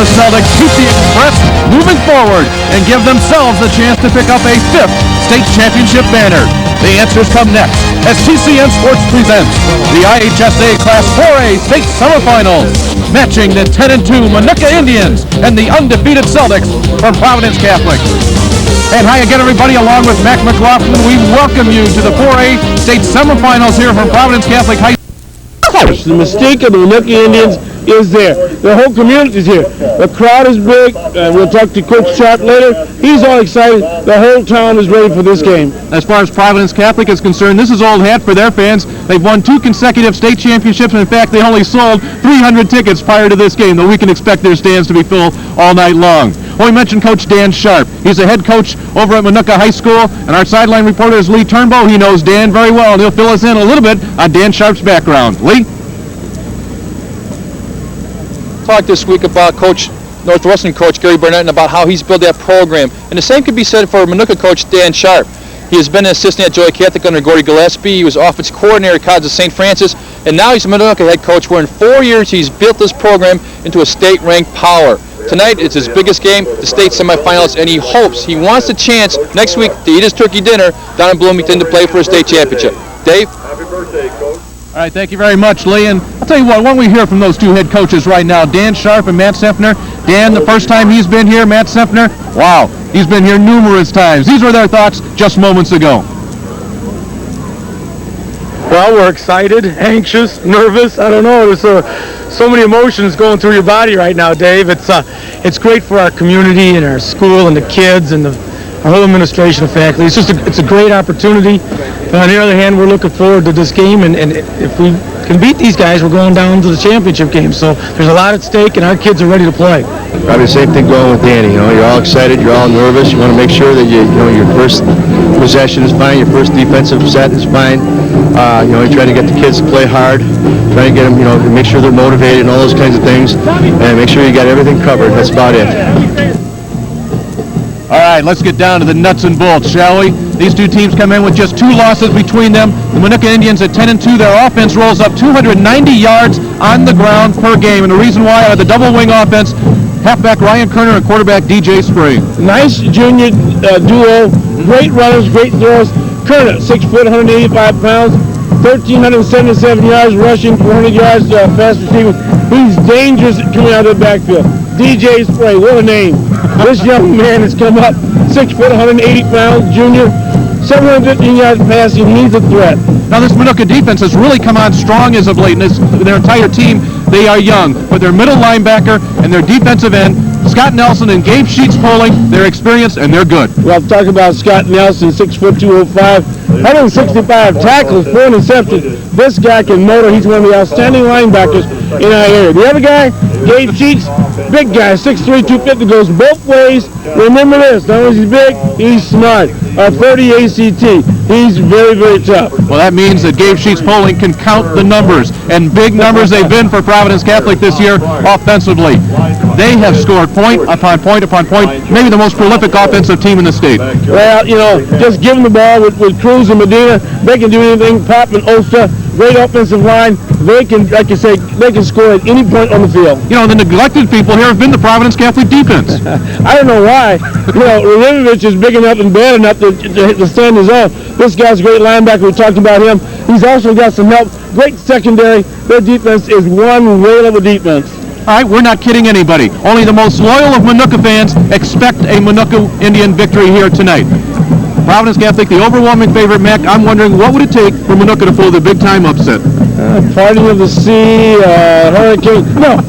the Celtics keep the Express moving forward and give themselves a chance to pick up a 5th state championship banner? The answers come next as TCN Sports presents the IHSA Class 4A State Semifinals, matching the 10-2 Minooka Indians and the undefeated Celtics from Providence Catholic. And hi again, everybody, along with Mac McLaughlin, we welcome you to the 4A State Semifinals here from Providence Catholic High School. The mystique of the Minooka Indians is there. The whole community is here. The crowd is big. We'll talk to Coach Sharp later. He's all excited. The whole town is ready for this game. As far as Providence Catholic is concerned, this is old hat for their fans. They've won 2 consecutive state championships, and in fact, they only sold 300 tickets prior to this game, though we can expect their stands to be full all night long. Well, we mentioned Coach Dan Sharp. He's the head coach over at Minooka High School, and our sideline reporter is Lee Turnbow. He knows Dan very well, and he'll fill us in a little bit on Dan Sharp's background. Lee? Talked this week about Northwestern coach Gary Burnett and about how he's built that program. And the same could be said for Minooka coach Dan Sharp. He has been an assistant at Joy Catholic under Gordy Gillespie. He was offensive coordinator at College of St. Francis, and now he's a Minooka head coach, where in 4 years he's built this program into a state-ranked power. Tonight it's his biggest game, the state semifinals, and he wants the chance next week to eat his turkey dinner down in Bloomington to play for a state championship. Dave? Happy birthday, Coach. All right, thank you very much, Lee. And I'll tell you what, why don't we hear from those 2 head coaches right now, Dan Sharp and Matt Sempner. Dan, the first time he's been here, Matt Sempner, wow, he's been here numerous times. These were their thoughts just moments ago. Well, we're excited, anxious, nervous. I don't know. There's so many emotions going through your body right now, Dave. It's great for our community and our school and the kids and our whole administration and faculty. It's a great opportunity. But on the other hand, we're looking forward to this game, and if we can beat these guys, we're going down to the championship game. So there's a lot at stake, and our kids are ready to play. Probably the same thing going with Danny. You're all excited, you're all nervous. You want to make sure that your first possession is fine, your first defensive set is fine. You try to get the kids to play hard, try to get them, to make sure they're motivated and all those kinds of things, and make sure you got everything covered. That's about it. All right, let's get down to the nuts and bolts, shall we? These 2 teams come in with just 2 losses between them. The Minooka Indians at 10-2, their offense rolls up 290 yards on the ground per game. And the reason why are the double wing offense, halfback Ryan Kerner and quarterback DJ Spring. Nice junior duo, great runners, great throws. Kerner, 6 foot, 185 pounds, 1,377 yards rushing, 400 yards fast receiving. He's dangerous coming out of the backfield. DJ Spray, what a name. This young man has come up, 6 foot, 180 pounds, junior, 715 yards passing. He's a threat. Now this Minooka defense has really come on strong as of late, and their entire team, they are young. But their middle linebacker and their defensive end, Scott Nelson and Gabe Sheets Poling, they're experienced and they're good. Well, I'm talking about Scott Nelson, 6 foot, 205, 165 tackles, 4 interceptions. This guy can motor. He's one of the outstanding linebackers in our area. The other guy, Gabe Sheets, big guy, 6'3", 250, goes both ways. Remember this, not only is he big, he's smart. 30 ACT. He's very, very tough. Well, that means that Gabe Sheets Poling can count the numbers, and big numbers they've been for Providence Catholic this year offensively. They have scored point upon point upon point, maybe the most prolific offensive team in the state. Well, just give them the ball with Cruz and Medina. They can do anything. Pop and Osta, great offensive line. They can, like you say, they can score at any point on the field. The neglected people here have been the Providence Catholic defense. I don't know why. Rivovich is big enough and bad enough to stand his own. This guy's a great linebacker. We talked about him. He's also got some help. Great secondary. Their defense is one whale of a defense. All right, we're not kidding anybody. Only the most loyal of Minooka fans expect a Minooka Indian victory here tonight. Providence Catholic, the overwhelming favorite. Mac, I'm wondering, what would it take for Minooka to pull the big-time upset? Party of the Sea, Hurricane. No.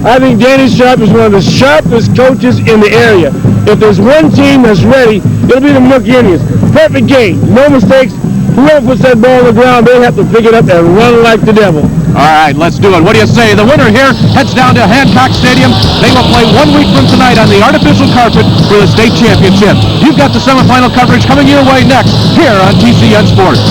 I think Danny Sharp is one of the sharpest coaches in the area. If there's one team that's ready, it'll be the Minooka Indians. Perfect game, no mistakes. Whoever puts that ball on the ground, they have to pick it up and run like the devil. All right, let's do it. What do you say? The winner here heads down to Hancock Stadium. They will play 1 week from tonight on the artificial carpet for the state championship. You've got the semifinal coverage coming your way next here on TCN Sports.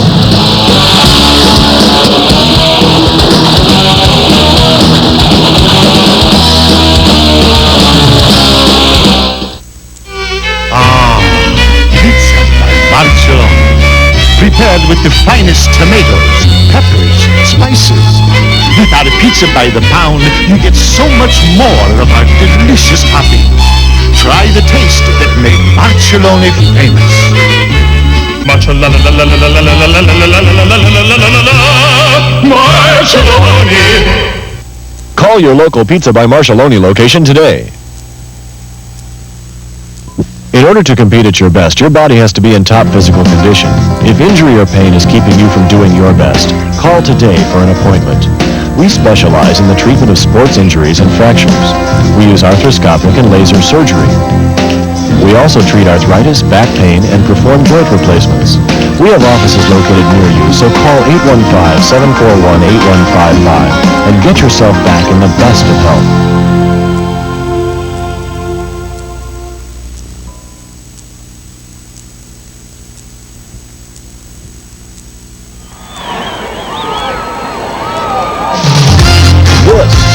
Pizza by Marcello. Prepared with the finest tomatoes, peppers, spices. Without a pizza by the pound, you get so much more of our delicious delicious topping. Try the taste that made Marcellone famous. Marcellone. Call your local Pizza by Marcellone location today. In order to compete at your best, your body has to be in top physical condition. If injury or pain is keeping you from doing your best, call today for an appointment. We specialize in the treatment of sports injuries and fractures. We use arthroscopic and laser surgery. We also treat arthritis, back pain, and perform joint replacements. We have offices located near you, so call 815-741-8155 and get yourself back in the best of health.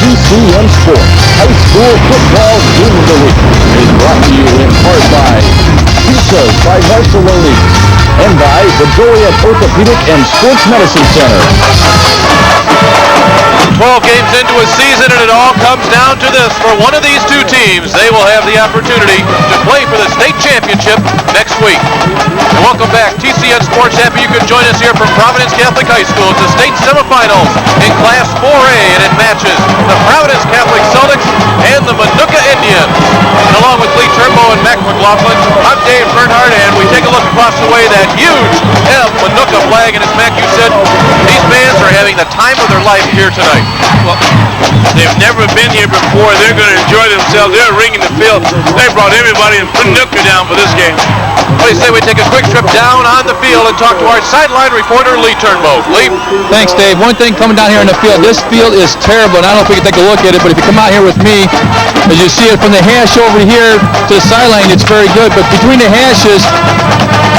TCM Sports High School Football Game of the Week is brought to you in part by Pizzas by Marcellone and by the Joliet Orthopedic and Sports Medicine Center. 12 games into a season, and it all comes down to this. For one of these two teams, they will have the opportunity to play for the state championship next week. And welcome back. TCN Sports, happy you could join us here from Providence Catholic High School. It's the state semifinals in Class 4A, and it matches the Providence Catholic Celtics and the Minooka Indians. And along with Lee Turnbow and Mac McLaughlin, I'm Dave Bernhardt, and we take a look across the way, that huge Minooka flag. And as Mac, you said, these fans are having the time of their life here tonight. Well, they've never been here before. They're going to enjoy themselves. They're ringing the field. They brought everybody in Minooka down for this game. What do you say we take a quick trip down on the field and talk to our sideline reporter, Lee Turnbow. Lee? Thanks, Dave. One thing coming down here in the field, this field is terrible, and I don't know if we can take a look at it, but if you come out here with me, as you see it from the hash over here to the sideline, it's very good, but between the hashes,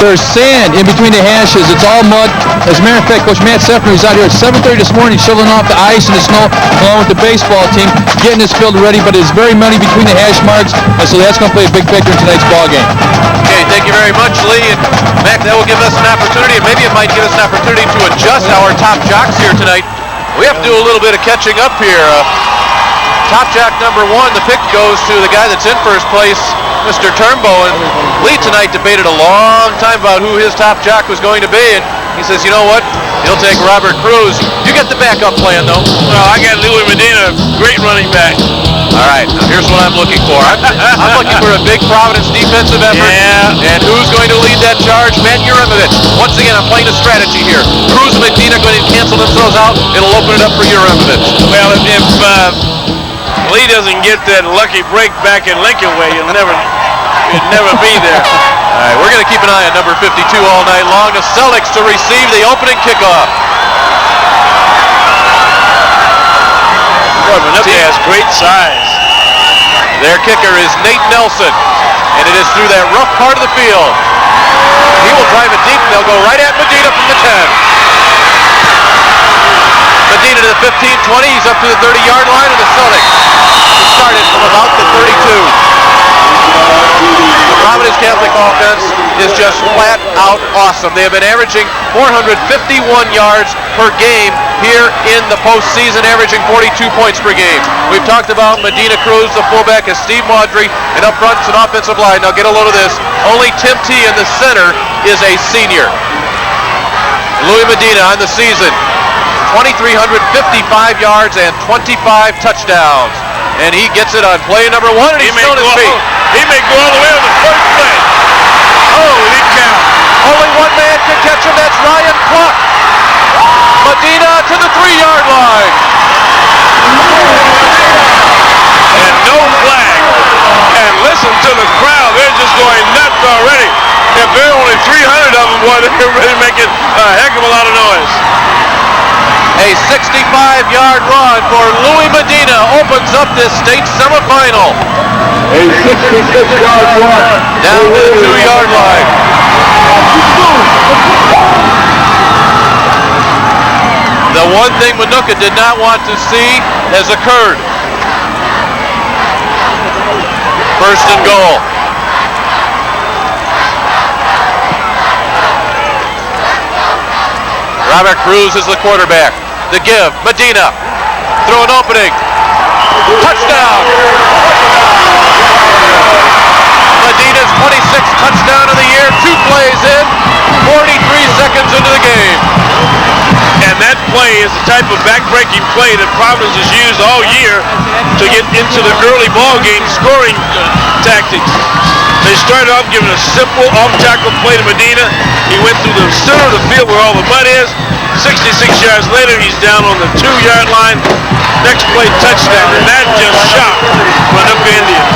there's sand in between the hashes. It's all mud. As a matter of fact, Coach Matt Seffner was out here at 7:30 this morning shoveling off the ice and the snow along with the baseball team, getting this field ready, but it's very muddy between the hash marks, and so that's going to play a big factor in tonight's ball game. Okay, thank you very much, Lee. And Mac, that will give us an opportunity, and maybe it might give us an opportunity to adjust our top jocks here tonight. We have to do a little bit of catching up here. Top jock number 1, the pick goes to the guy that's in first place, Mr. Turnbow. And Lee tonight debated a long time about who his top jock was going to be, and he says, you know what? He'll take Robert Cruz. You get the backup plan, though. Well, I got Louis Medina, great running back. All right, now here's what I'm looking for. I'm looking for a big Providence defensive effort. Yeah. And who's going to lead that charge? Matt Uramovich. Once again, I'm playing a strategy here. Cruz and Medina going to cancel themselves out. It'll open it up for Uramovich. Well, if Lee doesn't get that lucky break back in Lincoln Way, it'd never be there. All right, we're going to keep an eye on number 52 all night long. The Celtics to receive the opening kickoff. Boy, Minooka has great size. Their kicker is Nate Nelson, and it is through that rough part of the field. He will drive it deep, and they'll go right at Medina from the 10. Medina to the 15-20, he's up to the 30-yard line, and the Celtics started from about the 32. The Providence Catholic offense is just flat out awesome. They have been averaging 451 yards per game here in the postseason, averaging 42 points per game. We've talked about Medina Cruz, the fullback, is Steve Maudry, and up front it's an offensive line. Now get a load of this. Only Tim T in the center is a senior. Louis Medina on the season, 2,355 yards and 25 touchdowns. And he gets it on play number 1, and he's still on his feet. He may go all the way on the first play. Holy cow. Only one man can catch him. That's Ryan Cluck. Medina to the 3-yard line. And no flag. And listen to the crowd. They're just going nuts already. If there are only 300 of them, boy, they're really making a heck of a lot of noise. A 65-yard run for Louis Medina opens up this state semifinal. A 66-yard run. Down to the 2-yard line. The one thing Minooka did not want to see has occurred. First and goal. Robert Cruz is the quarterback. The give, Medina, through an opening, touchdown! type of back-breaking play that Providence has used all year to get into the early ball game scoring tactics. They started off giving a simple off-tackle play to Medina. He went through the center of the field where all the mud is. 66 yards later, he's down on the 2-yard line. Next play, touchdown, and that just shocked Minooka Indians.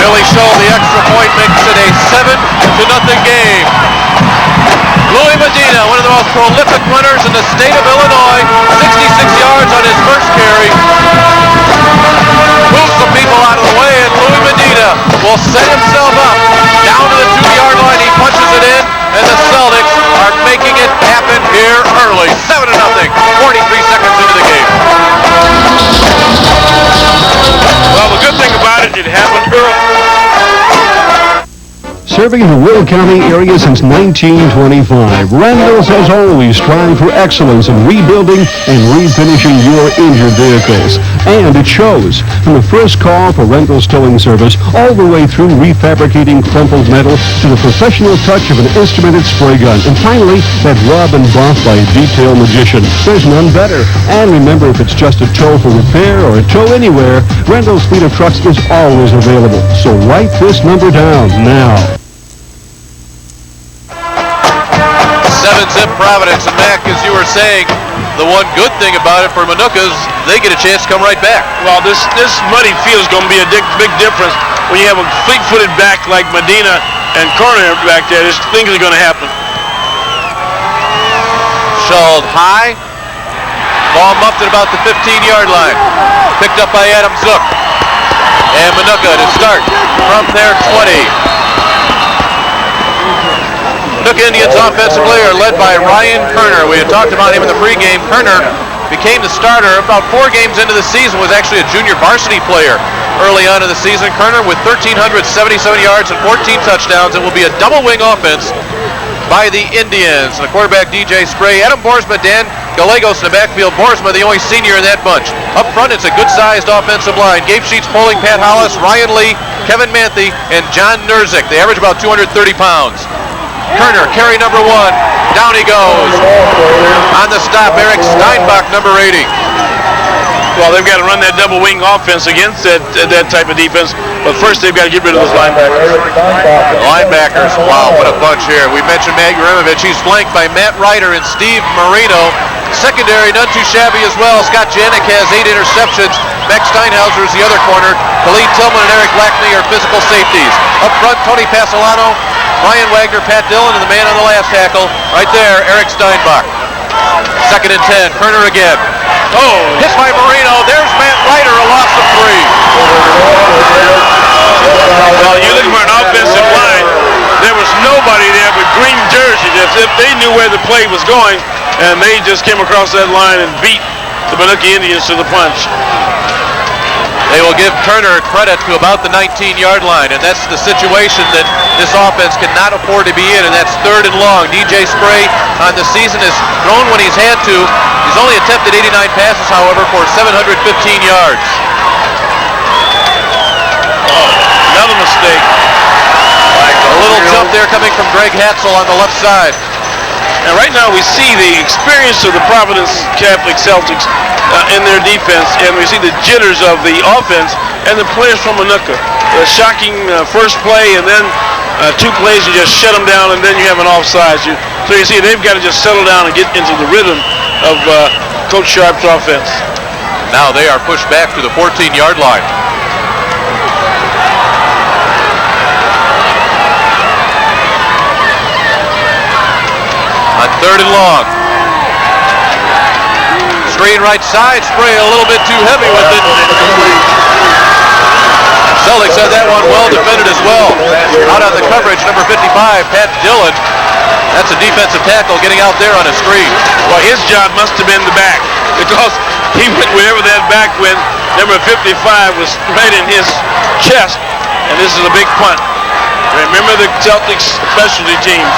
Billy Shull, the extra point, makes it a 7-0 game. Louis Medina, one of the most prolific runners in the state of Illinois, 66 yards on his first carry. Moves some people out of the way, and Louis Medina will set himself up down to the 2-yard line. He punches it in, and the Celtics are making it happen here early. 7-0, 43 seconds into the game. Well, the good thing about it, it happened early. Serving the Will County area since 1925, Randall's has always strived for excellence in rebuilding and refinishing your injured vehicles. And it shows. From the first call for Randall's towing service, all the way through refabricating crumpled metal to the professional touch of an instrumented spray gun. And finally, that rub and buff by a detail magician. There's none better. And remember, if it's just a tow for repair or a tow anywhere, Randall's fleet of trucks is always available. So write this number down now. 7-zip Providence, and Mac, as you were saying, the one good thing about it for Minooka is they get a chance to come right back. Well, this muddy field is going to be a big difference when you have a fleet-footed back like Medina and Corner back there. Things are going to happen. Shulled high, ball muffed at about the 15-yard line. Picked up by Adam Zook, and Minooka to start from their 20. Minooka Indians offensively are led by Ryan Kerner. We had talked about him in the pregame. Kerner became the starter about 4 games into the season, was actually a junior varsity player early on in the season. Kerner with 1,377 yards and 14 touchdowns. It will be a double wing offense by the Indians. And the quarterback, DJ Spray, Adam Boersma, Dan Gallegos in the backfield. Boersma, the only senior in that bunch. Up front, it's a good-sized offensive line. Gabe Sheets, Poling, Pat Hollis, Ryan Lee, Kevin Manthe, and John Nerzik. They average about 230 pounds. Kerner, carry number 1. Down he goes. On the stop, Eric Steinbach, number 80. Well, they've got to run that double wing offense against that type of defense, but first they've got to get rid of those linebackers. Linebackers, wow, what a bunch here. We mentioned Matt Urimovich. He's flanked by Matt Ryder and Steve Marino. Secondary, none too shabby as well. Scott Janik has 8 interceptions. Max Steinhauser is the other corner. Khalid Tillman and Eric Blackney are physical safeties. Up front, Tony Pasolano, Ryan Wagner, Pat Dillon, and the man on the last tackle, right there, Eric Steinbach. 2nd and 10, Kerner again. Oh, hit by Marino. There's Matt Ryder, a loss of 3. Well, you look for an offensive line, there was nobody there but green jerseys. If they knew where the play was going, and they just came across that line and beat the Minooka Indians to the punch. They will give Kerner credit to about the 19-yard line, and that's the situation that this offense cannot afford to be in, and that's 3rd and long. DJ Spray on the season has thrown when he's had to. He's only attempted 89 passes, however, for 715 yards. Oh, another mistake. A little jump there coming from Greg Hatzel on the left side. And right now we see the experience of the Providence Catholic Celtics in their defense, and we see the jitters of the offense and the players from Minooka. A shocking first play, and then 2 plays you just shut them down, and then you have an offside. So you see they've got to just settle down and get into the rhythm of Coach Sharp's offense. Now they are pushed back to the 14-yard line. On 3rd and long. Screen right side, Spray a little bit too heavy with it. Celtics had that one well defended as well. Out on the coverage, number 55, Pat Dillon. That's a defensive tackle getting out there on a screen. Well, his job must have been the back, because he went wherever that back went. Number 55 was right in his chest, and this is a big punt. Remember the Celtics specialty teams.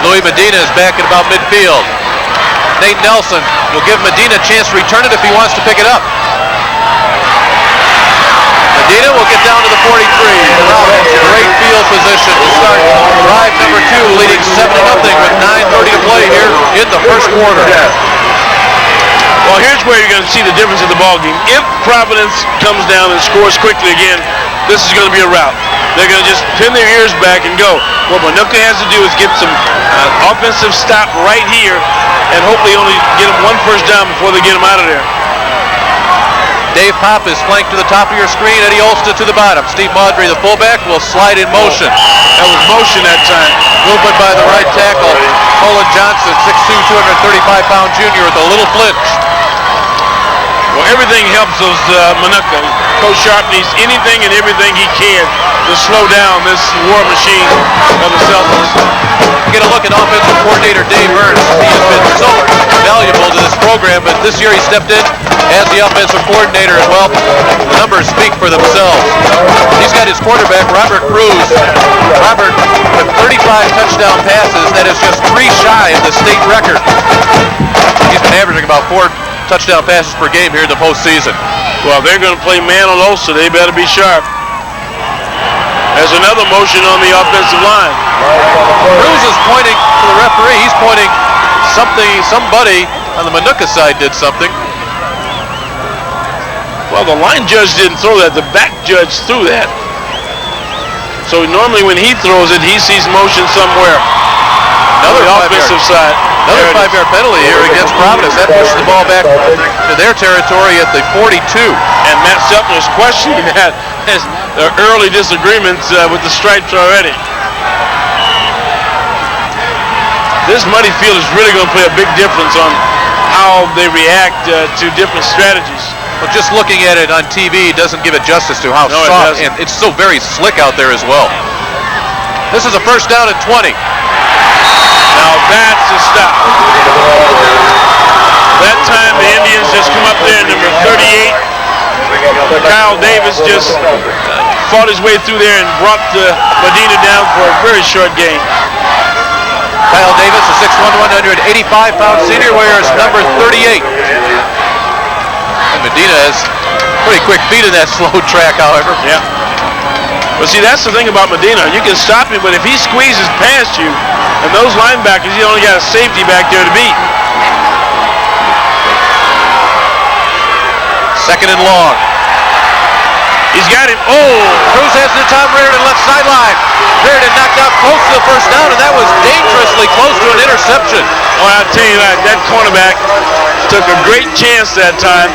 Louis Medina is back at about midfield. Nate Nelson will give Medina a chance to return it if he wants to pick it up. Medina will get down to the 43. Great field position to start drive number 2, leading 7-0 with 9:30 to play here in the first quarter. Well, here's where you're going to see the difference in the ball game. If Providence comes down and scores quickly again, this is going to be a rout. They're going to just pin their ears back and go. What Minooka has to do is get some offensive stop right here and hopefully only get them one first down before they get them out of there. Dave Pop is flanked to the top of your screen. Eddie Olsta to the bottom. Steve Maudry, the fullback, will slide in motion. That was motion that time. Movement by the right tackle. Colin Johnson, 6'2", 235-pound junior with a little flinch. Well, everything helps those Minooka. Coach Sharp needs anything and everything he can to slow down this war machine of the Celtics. Get a look at offensive coordinator Dave Ernst. He has been so valuable to this program, but this year he stepped in as the offensive coordinator, and well, the numbers speak for themselves. He's got his quarterback, Robert Cruz. Robert, with 35 touchdown passes, that is just 3 shy of the state record. He's been averaging about 4 touchdown passes per game here in the postseason. Well, they're going to play man on Olsa. They better be sharp. There's another motion on the offensive line. Cruz is pointing to the referee. He's pointing somebody on the Minooka side did something. Well, the line judge didn't throw that. The back judge threw that. So normally when he throws it, he sees motion somewhere. Another on the offensive side. Another 5-yard penalty here against Providence. That pushes the ball back to their territory at the 42. And Matt Seltner's questioning that as the early disagreements with the stripes already. This muddy field is really going to play a big difference on how they react to different strategies. But just looking at it on TV doesn't give it justice to how soft, and it's so very slick out there as well. This is a first down at 20. Now that's a stop. That time the Indians just come up there, number 38. Kyle Davis just fought his way through there and brought Medina down for a very short gain. Kyle Davis, a 6'1", 185-pound senior, wears number 38. And Medina has pretty quick feet in that slow track, however. Yeah. But see, that's the thing about Medina. You can stop him, but if he squeezes past you, and those linebackers, he only got a safety back there to beat. Second and long. He's got him. Oh! Cruz has it to Tom Reardon, left sideline. Reardon knocked out close to the first down, and that was dangerously close to an interception. Oh, I'll tell you that cornerback took a great chance that time.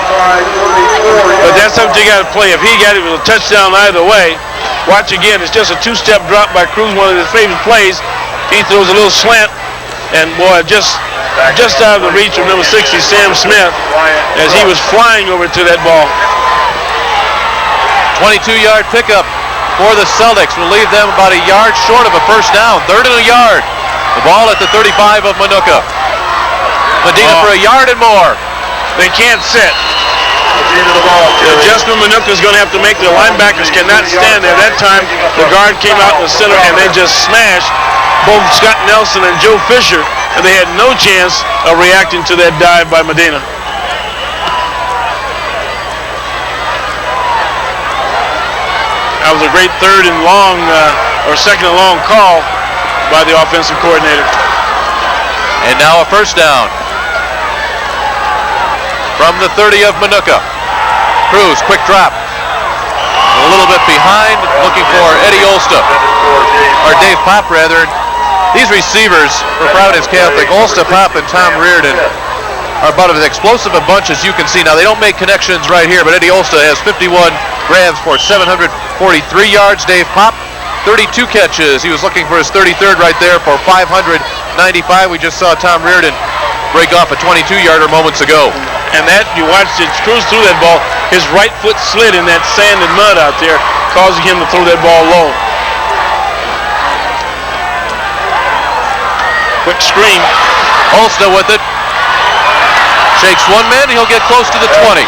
But that's something you got to play. If he got it with a touchdown either way, watch again. It's just a 2-step drop by Cruz, one of his favorite plays. He throws a little slant, and boy, just out of the reach of number 60, Sam Smith, as he was flying over to that ball. 22-yard pickup for the Celtics will leave them about a yard short of a first down. 3rd and a yard. The ball at the 35 of Minooka. Medina for a yard and more. They can't sit. The adjustment Minooka is going to have to make. The linebackers cannot stand there. That time, the guard came out in the center, and they just smashed both Scott Nelson and Joe Fisher, and they had no chance of reacting to that dive by Medina. That was a great 3rd and long, or 2nd and long call by the offensive coordinator. And now a first down from the 30 of Minooka. Cruz, quick drop. A little bit behind, looking for Eddie Olsta, or Dave Pop rather. These receivers for Providence Catholic, Olsta, Pop, and Tom Reardon, are about as explosive a bunch as you can see. Now, they don't make connections right here, but Eddie Olsta has 51 grabs for 743 yards. Dave Pop, 32 catches. He was looking for his 33rd right there for 595. We just saw Tom Reardon break off a 22-yarder moments ago. And that, you watched it cruise through that ball. His right foot slid in that sand and mud out there, causing him to throw that ball low. Quick screen. Olsta with it. Shakes one man, he'll get close to the 20.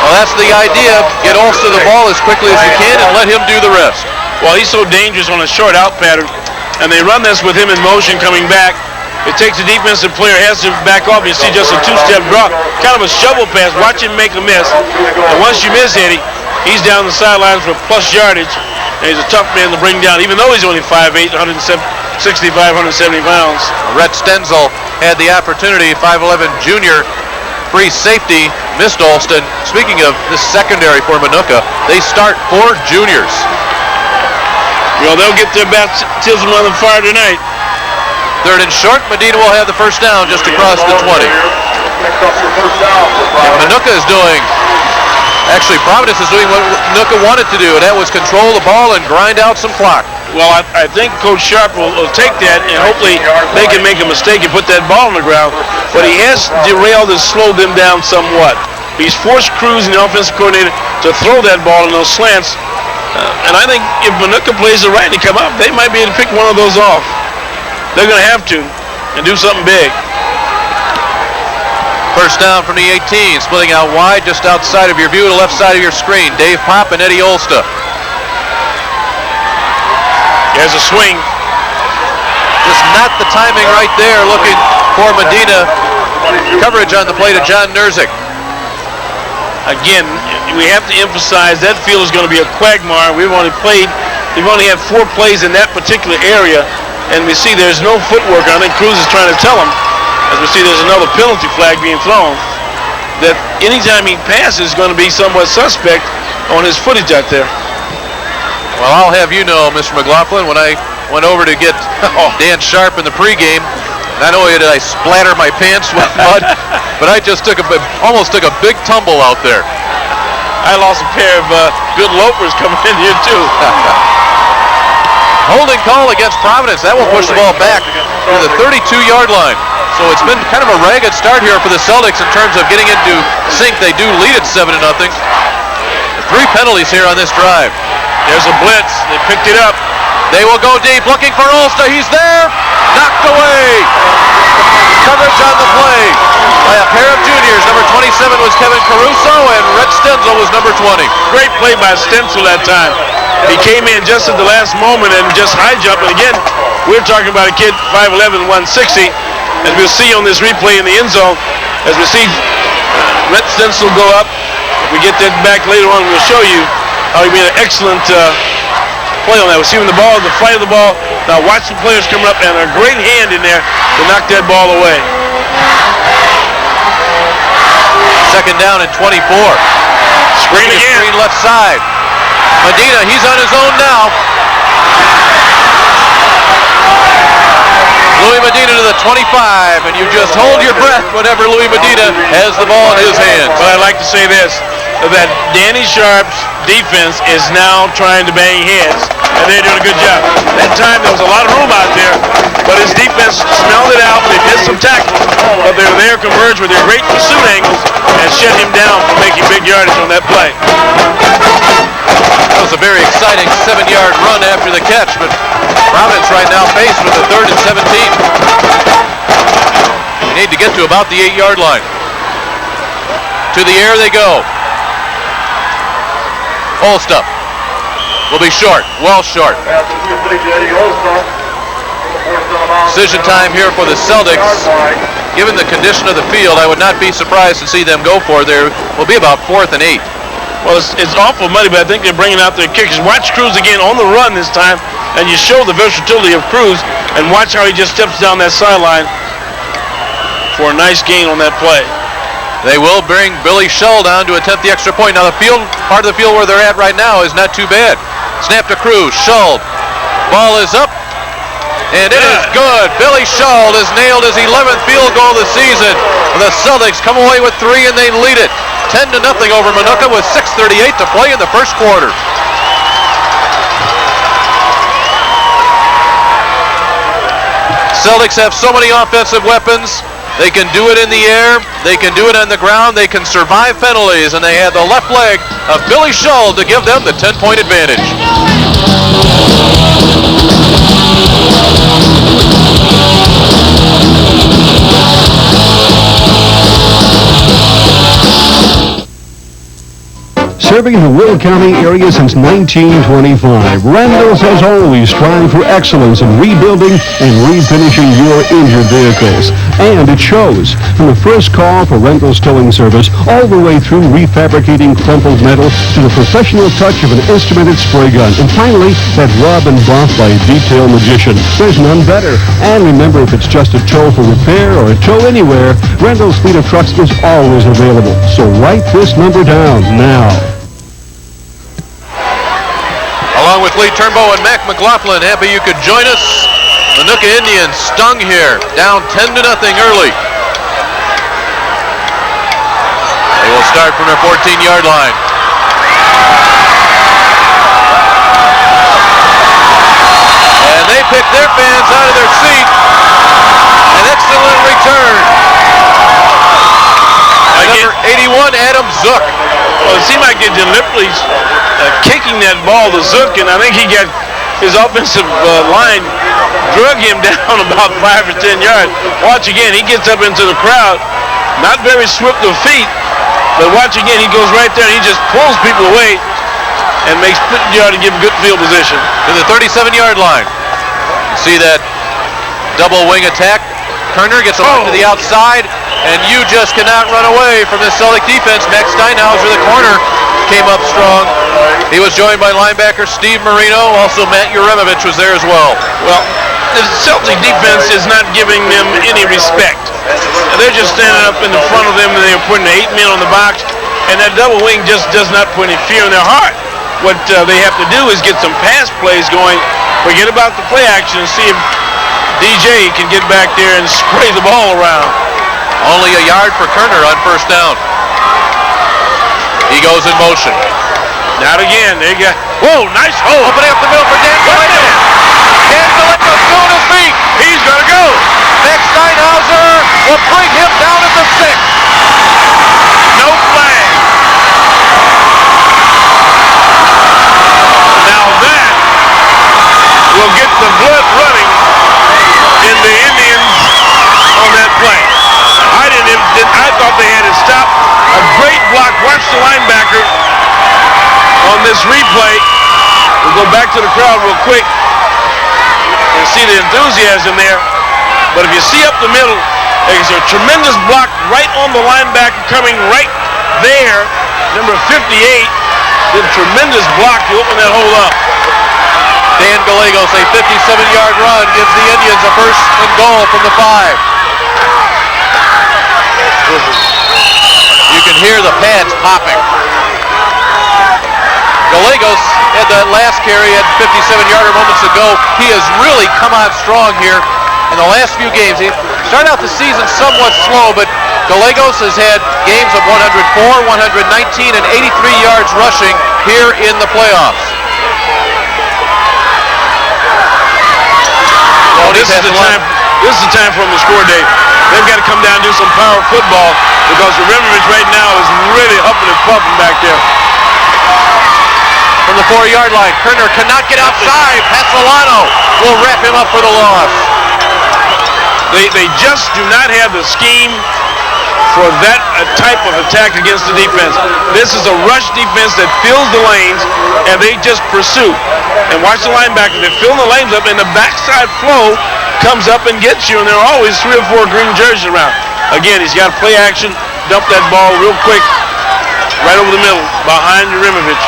Well, that's the idea. Get Olsta the ball as quickly as you can and let him do the rest. Well, he's so dangerous on a short out pattern, and they run this with him in motion coming back. It takes a defensive player, has to back off. You see just a 2-step drop, kind of a shovel pass. Watch him make a miss. And once you miss Eddie, he's down the sidelines for plus yardage. And he's a tough man to bring down, even though he's only 5'8", 165, 170 pounds. Rhett Stenzel had the opportunity. 5'11 junior free safety missed Olston. Speaking of this secondary for Minooka, they start 4 juniors. Well, they'll get their baptism on the fire tonight. 3rd and short. Medina will have the first down just across the 20. And Minooka is doing, actually Providence is doing what Minooka wanted to do, and that was control the ball and grind out some clock. Well, I think Coach Sharp will take that, and hopefully they can make a mistake and put that ball on the ground. But he has derailed and slowed them down somewhat. He's forced Cruz and the offensive coordinator to throw that ball in those slants. And I think if Minooka plays it right and come up, they might be able to pick one of those off. They're going to have to and do something big. First down from the 18, splitting out wide just outside of your view to the left side of your screen. Dave Pop and Eddie Olsta. There's a swing. Just not the timing right there, looking for Medina. Coverage on the play to John Nerzik. Again, we have to emphasize that field is going to be a quagmire. We've only had 4 plays in that particular area, and we see there's no footwork. I think Cruz is trying to tell him, as we see there's another penalty flag being thrown, that anytime he passes is going to be somewhat suspect on his footage out there. Well, I'll have you know, Mr. McLaughlin, when I went over to get Dan Sharp in the pregame, not only did I splatter my pants with mud, but I just almost took a big tumble out there. I lost a pair of good loafers coming in here too. Holding call against Providence. That will push the ball back to the 32-yard line. So it's been kind of a ragged start here for the Celtics in terms of getting into sync. They do lead at 7-0. 3 penalties here on this drive. There's a blitz. They picked it up. They will go deep, looking for Olsta. He's there. Knocked away. Coverage on the play by a pair of juniors. Number 27 was Kevin Caruso, and Red Stenzel was number 20. Great play by Stenzel that time. He came in just at the last moment and just high jump. And again, we're talking about a kid 5'11", 160. As we'll see on this replay in the end zone, as we see Red Stenzel go up. If we get that back later on, we'll show you how he made an excellent play on that. We're seeing the ball, the flight of the ball. Now watch the players coming up, and a great hand in there to knock that ball away. 2nd down and 24. Screen again. Screen left side. Medina, he's on his own now. Louis Medina to the 25, and you just hold your breath whenever Louis Medina has the ball in his hands. But I'd like to say this, that Danny Sharp's defense is now trying to bang heads, and they're doing a good job. That time there was a lot of room out there, but his defense smelled it out. They missed some tackles, but they're there converged with their great pursuit angles and shut him down for making big yardage on that play. That was a very exciting 7-yard run after the catch, but Providence right now faced with a 3rd and 17. They need to get to about the 8-yard line. To the air they go. Olsta will be short, well short. Decision time here for the Celtics. Given the condition of the field, I would not be surprised to see them go for it. There will be about 4th and 8. Well, it's awful muddy, but I think they're bringing out their kickers. Watch Cruz again on the run this time, and you show the versatility of Cruz, and watch how he just steps down that sideline for a nice gain on that play. They will bring Billy Shull down to attempt the extra point. Now the field, part of the field where they're at right now is not too bad. Snap to Cruz, Shull. Ball is up, and it is good. Billy Shull has nailed his 11th field goal of the season. The Celtics come away with 3, and they lead it 10-0 over Minooka with 6:38 to play in the first quarter. Celtics have so many offensive weapons. They can do it in the air, they can do it on the ground, they can survive penalties, and they have the left leg of Billy Shull to give them the 10-point advantage. Serving the Will County area since 1925, Randall's has always strived for excellence in rebuilding and refinishing your injured vehicles. And it shows. From the first call for Randall's towing service all the way through refabricating crumpled metal to the professional touch of an instrumented spray gun. And finally, that rub and buff by a detail magician. There's none better. And remember, if it's just a tow for repair or a tow anywhere, Randall's fleet of trucks is always available. So write this number down now. Along with Lee Turnbow and Mac McLaughlin, happy you could join us. Minooka Indians stung here, down 10-0 early. They will start from their 14-yard line. And they pick their fans out of their seat. An excellent return. Number 81, Adam Zook. Well, it seemed like they deliberately kicking that ball to Zook, and I think he got his offensive line drug him down about 5 or 10 yards. Watch again, he gets up into the crowd, not very swift of feet, but watch again, he goes right there and he just pulls people away and makes 50 yards to give good field position. To the 37-yard line. You see that double wing attack. Kerner gets along to the outside, and you just cannot run away from this Celtic defense. Max Steinhauser, the corner, came up strong. He was joined by linebacker Steve Marino. Also, Matt Uremovich was there as well. Well, the Celtic defense is not giving them any respect. They're just standing up in the front of them, and they're putting 8 men on the box, and that double wing just does not put any fear in their heart. What they have to do is get some pass plays going, forget about the play action, and see if DJ can get back there and spray the ball around. Only a yard for Kerner on first down. He goes in motion. Not again. They got, whoa, nice hole. Opening up the middle for Dan Gallegos. Dan Gallegos still on his feet. He's going to go. Max Steinhauser will bring him down at the 6. No flag. Now that will get the blood running in the Indians on that play. I thought they had it stopped. A great block. Watch the linebacker on this replay. We'll go back to the crowd real quick and see the enthusiasm there. But if you see up the middle, there's a tremendous block right on the linebacker coming right there. Number 58 did a tremendous block to open that hole up. Dan Gallegos, a 57-yard run, gives the Indians a first and goal from the 5. You can hear the pads popping. Gallegos had that last carry at 57-yarder moments ago. He has really come on strong here in the last few games. He started out the season somewhat slow, but Gallegos has had games of 104, 119, and 83 yards rushing here in the playoffs. This is the time for them to score, Dave. They've got to come down and do some power football because the Riverage right now is really huffing and puffing back there. From the 4-yard line, Kerner cannot get outside. Pasolano will wrap him up for the loss. They just do not have the scheme for that type of attack against the defense. This is a rush defense that fills the lanes, and they just pursue. And watch the linebacker. They're filling the lanes up, and the backside flow comes up and gets you, and there are always 3 or 4 green jerseys around. Again, he's got to play action, dump that ball real quick, right over the middle, behind Uremovich.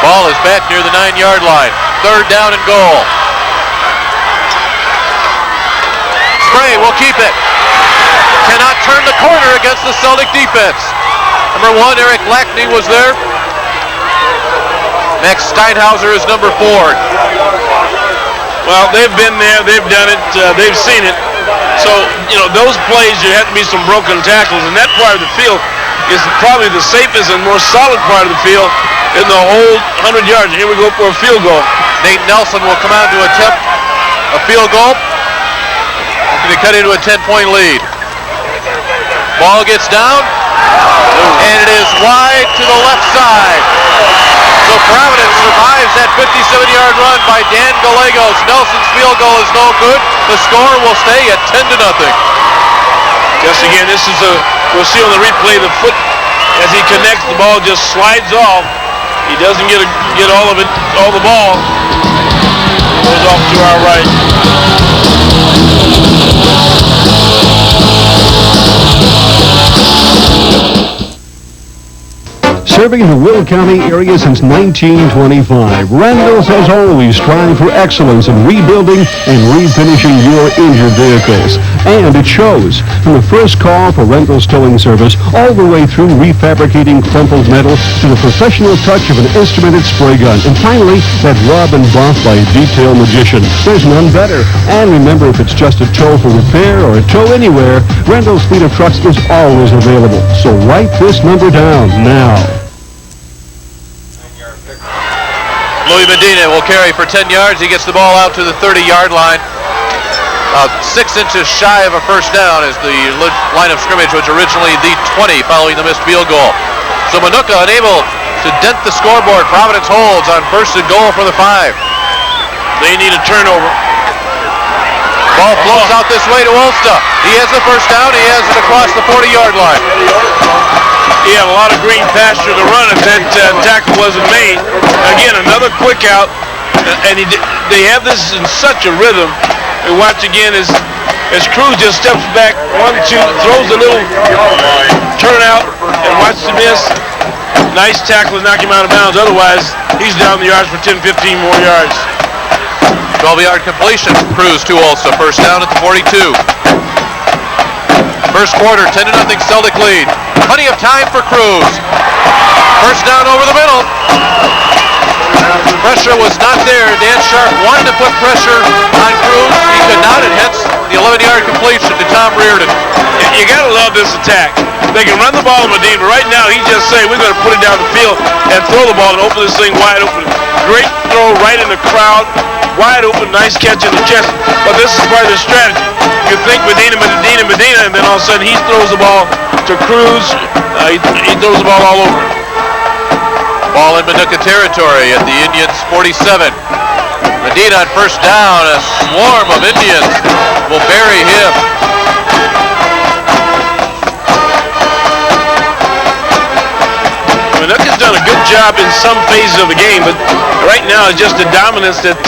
Ball is back near the 9-yard line. 3rd down and goal. Spray will keep it. Cannot turn the corner against the Celtic defense. Number 1, Eric Lackney was there. Max Steinhauser is number 4. Well, they've been there, they've done it, they've seen it. So, those plays, there have to be some broken tackles, and that part of the field is probably the safest and more solid part of the field in the whole 100 yards. Here we go for a field goal. Nate Nelson will come out to attempt a field goal. Looking to cut into a 10-point lead. Ball gets down, and it is wide to the left side. So Providence survives that 57-yard run by Dan Gallegos. Nelson's field goal is no good. The score will stay at 10-0. Just again, this is we'll see on the replay the foot as he connects, the ball just slides off. He doesn't get all of it, all the ball. Goes off to our right. Serving the Will County area since 1925, Randall's has always strived for excellence in rebuilding and refinishing your injured vehicles. And it shows. From the first call for Randall's towing service all the way through refabricating crumpled metal to the professional touch of an instrumented spray gun. And finally, that rub and buff by a detail magician. There's none better. And remember, if it's just a tow for repair or a tow anywhere, Randall's fleet of trucks is always available. So write this number down now. Louis Medina will carry for 10 yards. He gets the ball out to the 30-yard line. 6 inches shy of a first down is the line of scrimmage, which originally the 20 following the missed field goal. So Minooka unable to dent the scoreboard. Providence holds on first and goal for the 5. They need a turnover. Ball floats out this way to Ulster. He has the first down. He has it across the 40-yard line. He had a lot of green pasture to run if that tackle wasn't made. Again, another quick out, and they have this in such a rhythm. And watch again as Cruz just steps back, 1, 2, throws a little turnout, and watch the miss. Nice tackle to knock him out of bounds. Otherwise, he's down the yards for 10, 15 more yards. 12-yard completion. Cruz to Ulster. First down at the 42. First quarter, 10-0 Celtic lead. Plenty of time for Cruz. First down over the middle. Pressure was not there. Dan Sharp wanted to put pressure on Cruz. He could not, and hence the 11-yard completion to Tom Reardon. You gotta love this attack. They can run the ball to Medina, but right now he's just saying we're gonna put it down the field and throw the ball and open this thing wide open. Great throw right in the crowd. Wide open, nice catch in the chest. But this is part of the strategy. You think Medina, and then all of a sudden he throws the ball to Cruz. He throws the ball all over. Ball in Minooka territory at the Indians' 47. Medina on first down. A swarm of Indians will bury him. Minooka's done a good job in some phases of the game, but right now it's just the dominance that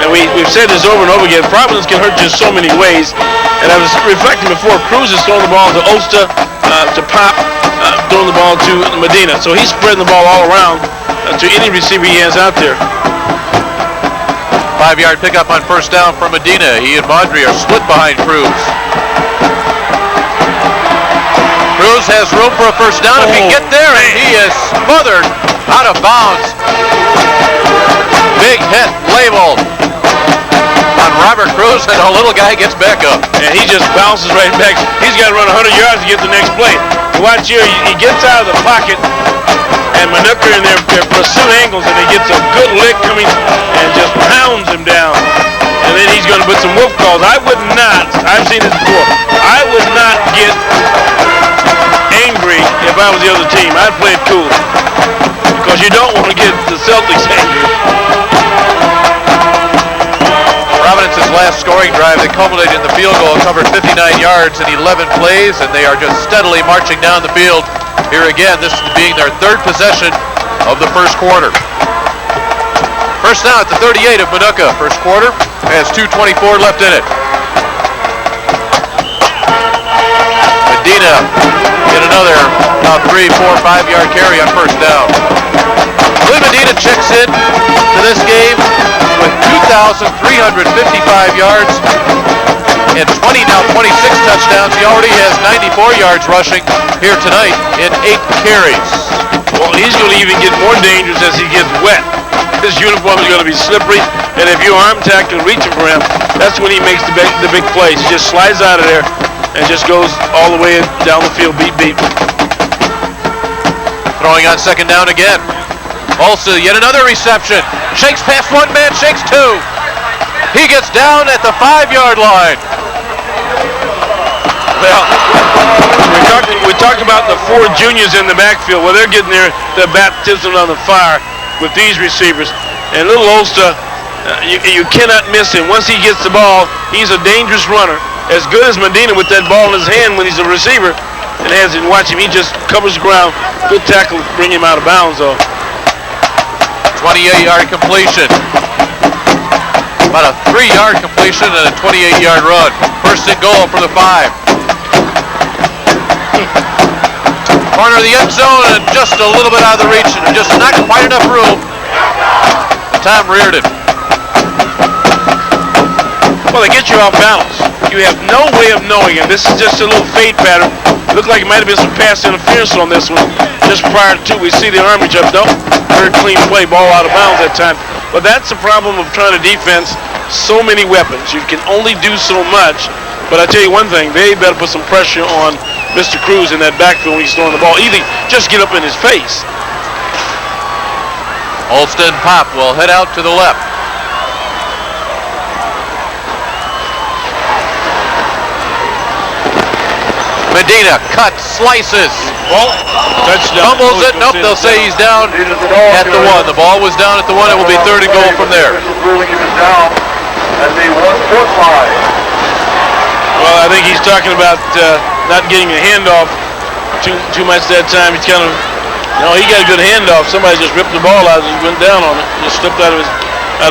and we've said this over and over again. Providence can hurt you so many ways. And I was reflecting before, Cruz is throwing the ball to Ulster, to Pop, throwing the ball to Medina. So he's spreading the ball all around to any receiver he has out there. 5-yard pickup on first down for Medina. He and Mondry are split behind Cruz. Cruz has room for a first down if he can get there, and he is smothered out of bounds. Big hit labeled on Robert Cruz, and a little guy gets back up. And he just bounces right back. He's got to run 100 yards to get the next play. Watch here, he gets out of the pocket, and Minooka in their pursuit angles, and he gets a good lick coming and just pounds him down. And then he's going to put some wolf calls. I would not, I've seen this before, I would not get angry if I was the other team. I'd play it cool. Because you don't want to get the Celtics angry. Providence's last scoring drive that culminated in the field goal covered 59 yards in 11 plays, and they are just steadily marching down the field. Here again, this being their third possession of the first quarter. First down at the 38 of Minooka. First quarter has 2:24 left in it. Medina get another about 3, 4, 5-yard carry on first down. Louis Medina checks in to this game with 2,355 yards and 26 touchdowns. He already has 94 yards rushing here tonight in 8 carries. Well, he's going to even get more dangerous as he gets wet. His uniform is going to be slippery, and if you arm tackle reaching for him, that's when he makes the big plays. He just slides out of there and just goes all the way down the field, beat. Throwing on second down again. Also, yet another reception. Shakes past one man, shakes two. He gets down at the 5-yard line. Well, we talked about the 4 juniors in the backfield. Well, they're getting their baptism on the fire with these receivers. And little Ulster, you cannot miss him. Once he gets the ball, he's a dangerous runner. As good as Medina with that ball in his hand when he's a receiver, and has it. Watch him. He just covers the ground. Good tackle, bring him out of bounds, though. 28-yard completion. About a 3-yard completion and a 28-yard run. First and goal for the 5. Corner of the end zone and just a little bit out of the reach and just not quite enough room. Tom Reardon. Well, they get you off balance. You have no way of knowing, and this is just a little fade pattern. It looked like it might have been some pass interference on this one. Just prior to, we see the arm reach up. Nope, very clean play, ball out of bounds that time. But that's the problem of trying to defense so many weapons. You can only do so much. But I tell you one thing, they better put some pressure on Mr. Cruz in that backfield when he's throwing the ball. Either just get up in his face. Olston Pop will head out to the left. Medina cuts, slices. Well, touchdown. Fumbles it. Nope, they'll say he's down at the 1. The ball was down at the 1. It will be 3rd and goal from there. Well, I think he's talking about not getting a handoff too much that time. He's kind of, he got a good handoff. Somebody just ripped the ball out and he went down on it. Just slipped out of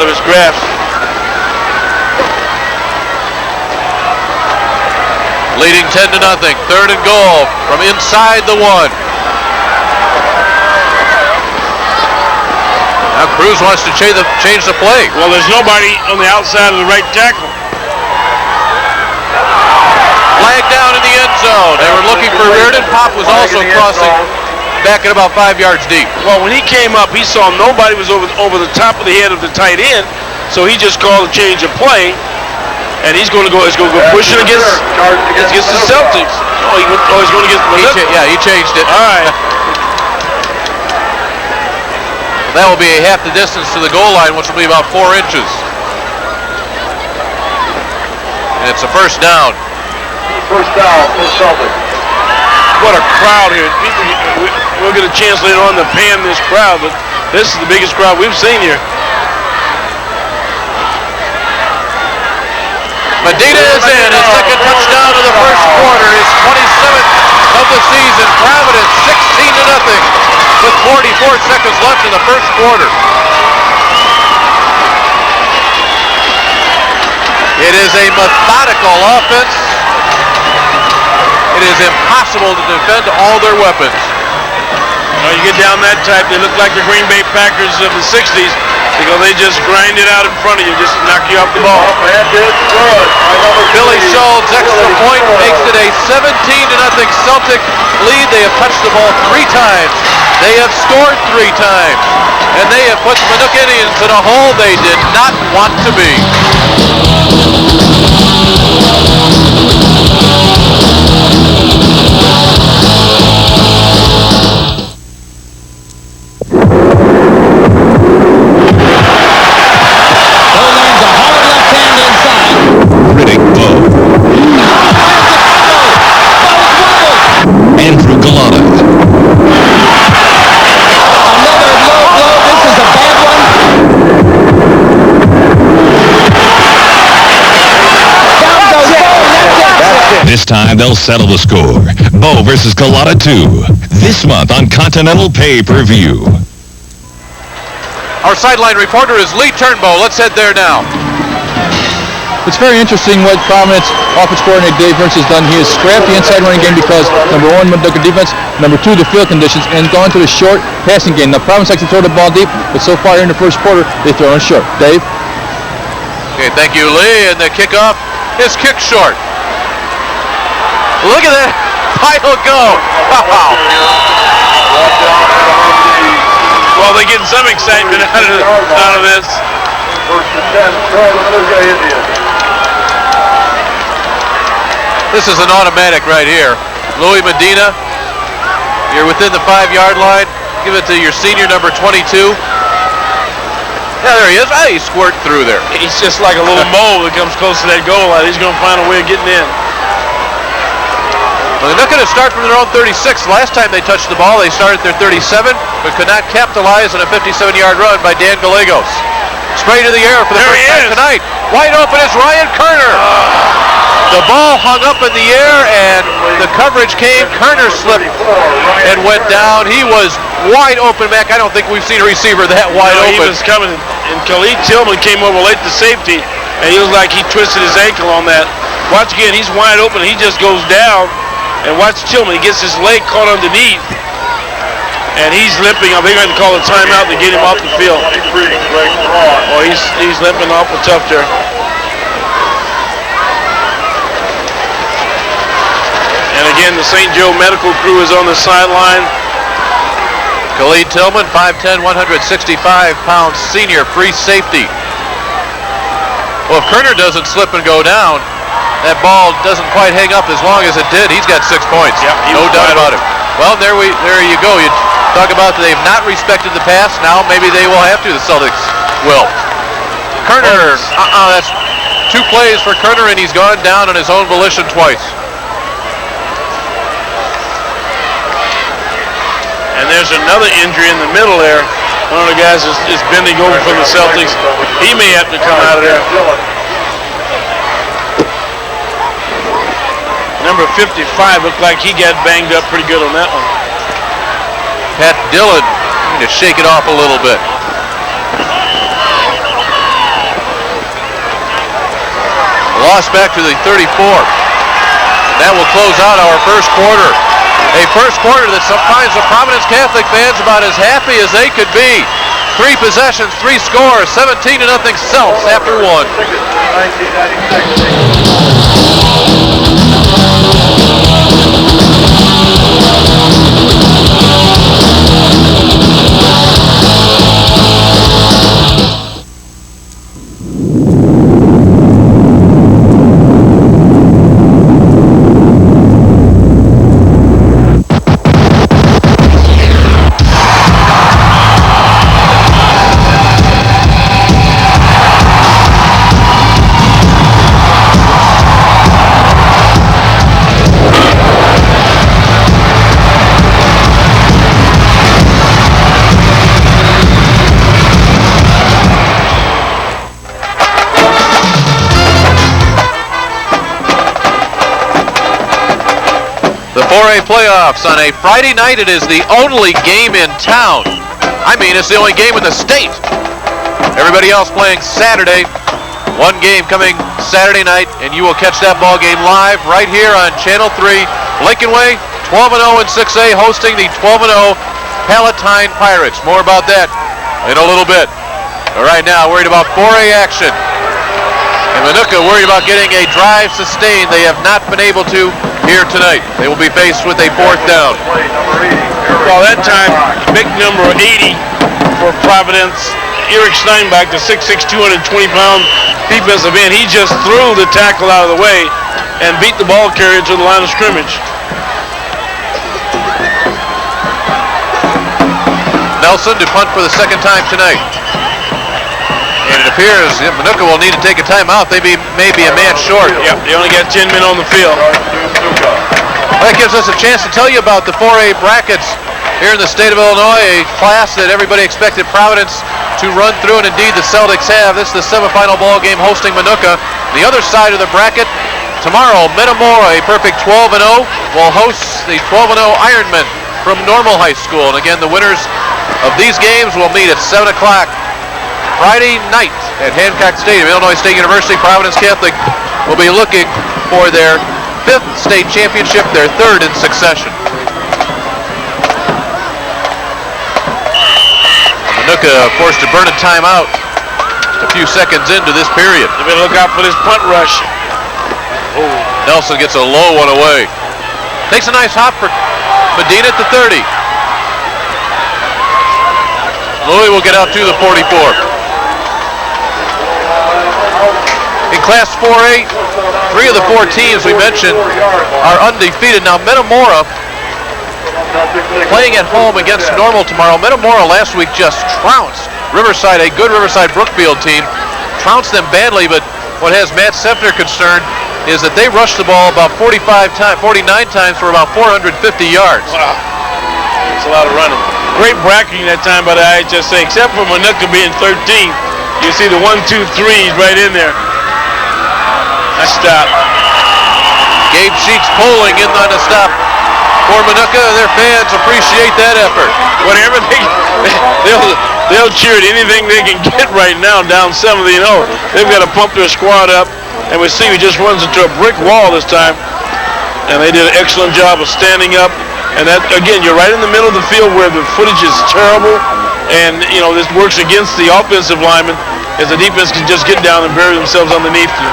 his grasp. Leading 10-0. 3rd and goal from inside the 1. Now Cruz wants to change the play. Well, there's nobody on the outside of the right tackle. Flag down in the end zone. They were looking for Reardon. Pop was also crossing back at about 5 yards deep. Well, when he came up, he saw nobody was over the top of the head of the tight end, so he just called a change of play. And he's going to go pushing against the Celtics. He's going against Minooka. He changed it. All right. That will be half the distance to the goal line, which will be about 4 inches. And it's a first down. First down for the Celtics. What a crowd here. We'll get a chance later on to pan this crowd, but this is the biggest crowd we've seen here. Medina is in. His second touchdown of the first quarter. His 27th of the season. Providence 16-0 with 44 seconds left in the first quarter. It is a methodical offense. It is impossible to defend all their weapons. You get down that type, they look like the Green Bay Packers of the 60s because they just grind it out in front of you, just knock you off the ball. Billy Schultz extra point makes it a 17-0 Celtic lead. They have touched the ball 3 times. They have scored 3 times. And they have put the Minooka Indians in a hole they did not want to be. This time they'll settle the score. Bo versus Galata 2. This month on Continental Pay-Per-View. Our sideline reporter is Lee Turnbow. Let's head there now. It's very interesting what Providence offense coordinator Dave Burns has done. He has scrapped the inside running game because, number 1, Minooka defense, number 2, the field conditions, and gone to the short passing game. Now, Providence likes to throw the ball deep, but so far in the first quarter, they throw it short. Dave? Okay, thank you, Lee. And the kickoff is kicked short. Look at that final go. Wow. Well, they're getting some excitement out of this. First and 10, Minooka Indians. This is an automatic right here. Louis Medina, you're within the 5-yard line. Give it to your senior, number 22. Yeah, there he is. He squirted through there. He's just like a little mole that comes close to that goal line. He's going to find a way of getting in. Well, they're not going to start from their own 36. Last time they touched the ball, they started at their 37, but could not capitalize on a 57-yard run by Dan Gallegos. Straight to the air for the first time tonight. Wide open is Ryan Kerner. The ball hung up in the air, and the coverage came. Kerner slipped and went down. He was wide open, Mac. I don't think we've seen a receiver that wide open. He was coming, and Khalid Tillman came over late to safety, and he was like he twisted his ankle on that. Watch again, he's wide open. He just goes down, and watch Tillman. He gets his leg caught underneath, and he's limping. I think they're going to call a timeout to get him off the field. Oh, he's limping awful tough there. And again, the St. Joe medical crew is on the sideline. Khalid Tillman, 5'10", 165-pound senior, free safety. Well, if Kerner doesn't slip and go down, that ball doesn't quite hang up as long as it did. He's got 6 points. Yep, no doubt about it. Well, there you go. You talk about they've not respected the pass. Now maybe they will have to. The Celtics will. Kerner, that's 2 plays for Kerner, and he's gone down on his own volition twice. And there's another injury in the middle there. One of the guys is bending over for the Celtics. He may have to come out of there. Number 55 looked like he got banged up pretty good on that one. Pat Dillon trying to shake it off a little bit. Loss back to the 34. That will close out our first quarter. A first quarter that sometimes the Providence Catholic fans about as happy as they could be. 3 possessions, 3 scores, 17-0 Celts after 1. The 4A playoffs on a Friday night. It is the only game in town. I mean, it's the only game in the state. Everybody else playing Saturday. One game coming Saturday night, and you will catch that ball game live right here on Channel 3. Lincoln Way, 12-0 in 6A, hosting the 12-0 Palatine Pirates. More about that in a little bit. But right now, worried about 4A action. And Minooka worried about getting a drive sustained. They have not been able to here tonight. They will be faced with a 4th down. Well, that time, big number 80 for Providence. Eric Steinbach, the 6'6", 220-pound defensive end, he just threw the tackle out of the way and beat the ball carrier to the line of scrimmage. Nelson to punt for the 2nd time tonight. And it appears Minooka will need to take a timeout. They may be a man short. Yep, they only got 10 men on the field. That gives us a chance to tell you about the 4A brackets here in the state of Illinois, a class that everybody expected Providence to run through, and indeed the Celtics have. This is the semifinal ball game hosting Minooka. The other side of the bracket, tomorrow, Metamora, a perfect 12-0, will host the 12-0 Ironmen from Normal High School. And again, the winners of these games will meet at 7 o'clock Friday night at Hancock Stadium. Illinois State University, Providence Catholic will be looking for their 5th state championship, their 3rd in succession. Minooka forced to burn a timeout just a few seconds into this period. They better look out for this punt rush. Nelson gets a low one away. Takes a nice hop for Medina at the 30. Louis will get out to the 44. In Class 4A, 3 of the 4 teams we mentioned are undefeated. Now Metamora playing at home against Normal tomorrow. Metamora last week just trounced Riverside, a good Riverside Brookfield team. Trounced them badly, but what has Matt Sefner concerned is that they rushed the ball about 49 times for about 450 yards. Wow. That's a lot of running. Great bracketing that time by the IHSA, except for Minooka being 13th. You see the 1, 2, 3s right in there. Nice stop. Gabe Sheets pulling in on the stop for Minooka. Their fans appreciate that effort. Whatever they'll cheer at anything they can get right now down 7-0. They've got to pump their squad up, and we see he just runs into a brick wall this time. And they did an excellent job of standing up. And that, again, you're right in the middle of the field where the footage is terrible, and this works against the offensive linemen as the defense can just get down and bury themselves underneath you.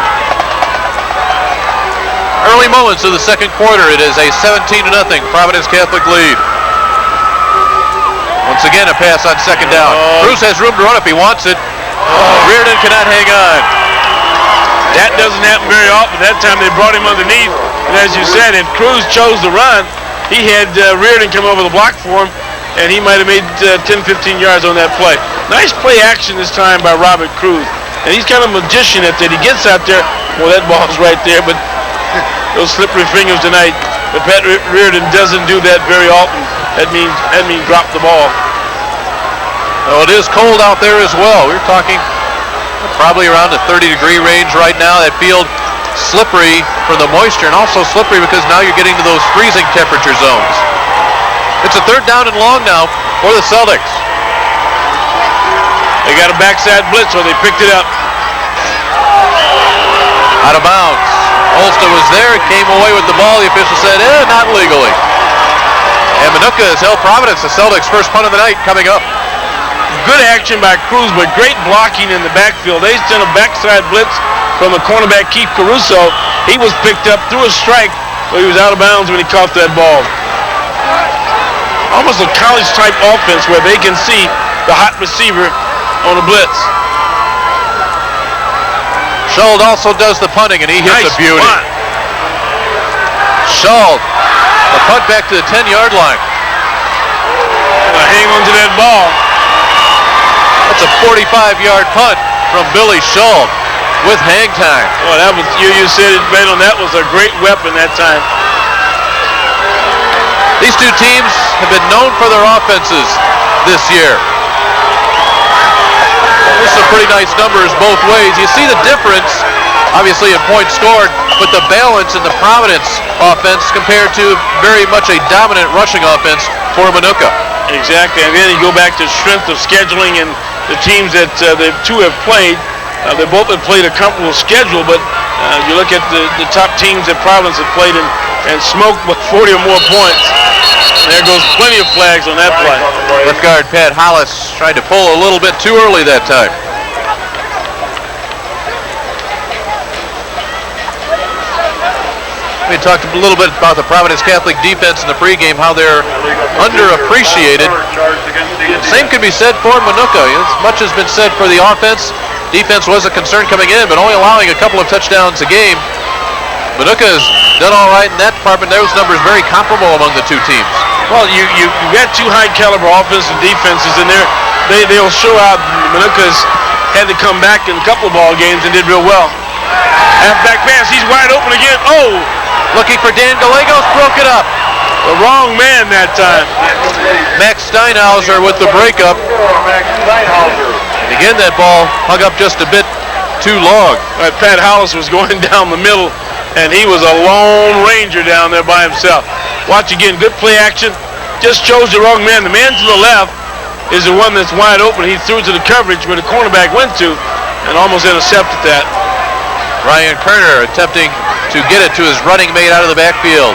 Early moments of the second quarter. It is a 17-0 Providence Catholic lead. Once again, a pass on second down. Cruz has room to run if he wants it. Reardon cannot hang on. That doesn't happen very often. That time they brought him underneath, and as you said, if Cruz chose to run, he had Reardon come over the block for him, and he might have made 10-15 yards on that play. Nice play action this time by Robert Cruz. And he's kind of a magician at that. He gets out there, well, that ball's right there, but those slippery fingers tonight. But Pat Reardon doesn't do that very often. That means drop the ball. Well, it is cold out there as well. We're talking probably around the 30-degree range right now. That field slippery for the moisture, and also slippery because now you're getting to those freezing temperature zones. It's a third down and long now for the Celtics. They got a backside blitz, so they picked it up. Out of bounds. Olsta was there, came away with the ball. The official said, not legally. And Minooka has held Providence. The Celtics' first punt of the night coming up. Good action by Cruz, but great blocking in the backfield. They sent a backside blitz from the cornerback Keith Caruso. He was picked up, threw a strike, but he was out of bounds when he caught that ball. Almost a college-type offense where they can see the hot receiver on a blitz. Schuld also does the punting, and he hits Nice a beauty. punt. Schuld, the punt back to the 10-yard line. Hang on to that ball. That's a 45-yard punt from Billy Schuld with hang time. Well, that was you said it right on. That was a great weapon that time. These two teams have been known for their offenses this year. There's some pretty nice numbers both ways. You see the difference, obviously, in points scored, but the balance in the Providence offense compared to very much a dominant rushing offense for Minooka. Exactly, and then you go back to strength of scheduling and the teams that the two have played. They both have played a comfortable schedule, but you look at the top teams that Providence have played and smoked with 40 or more points. There goes plenty of flags on that play. Left guard Pat Hollis tried to pull a little bit too early that time. We talked a little bit about the Providence Catholic defense in the pregame, how they're underappreciated. Same could be said for Minooka. As much has been said for the offense. Defense was a concern coming in, but only allowing a couple of touchdowns a game. Minooka has done all right in that department. Those numbers very comparable among the two teams. Well, you got two high-caliber offensive defenses in there. They'll show out. Minooka's had to come back in a couple of ball games and did real well. Halfback pass, he's wide open again. Oh! Looking for Dan Gallegos, broke it up. The wrong man that time. Max Steinhauser with the breakup. And again, that ball hung up just a bit too long. Right, Pat Hollis was going down the middle, and he was a lone ranger down there by himself. Watch again, good play action. Just chose the wrong man. The man to the left is the one that's wide open. He threw to the coverage where the cornerback went to and almost intercepted that. Ryan Kerner attempting to get it to his running mate out of the backfield.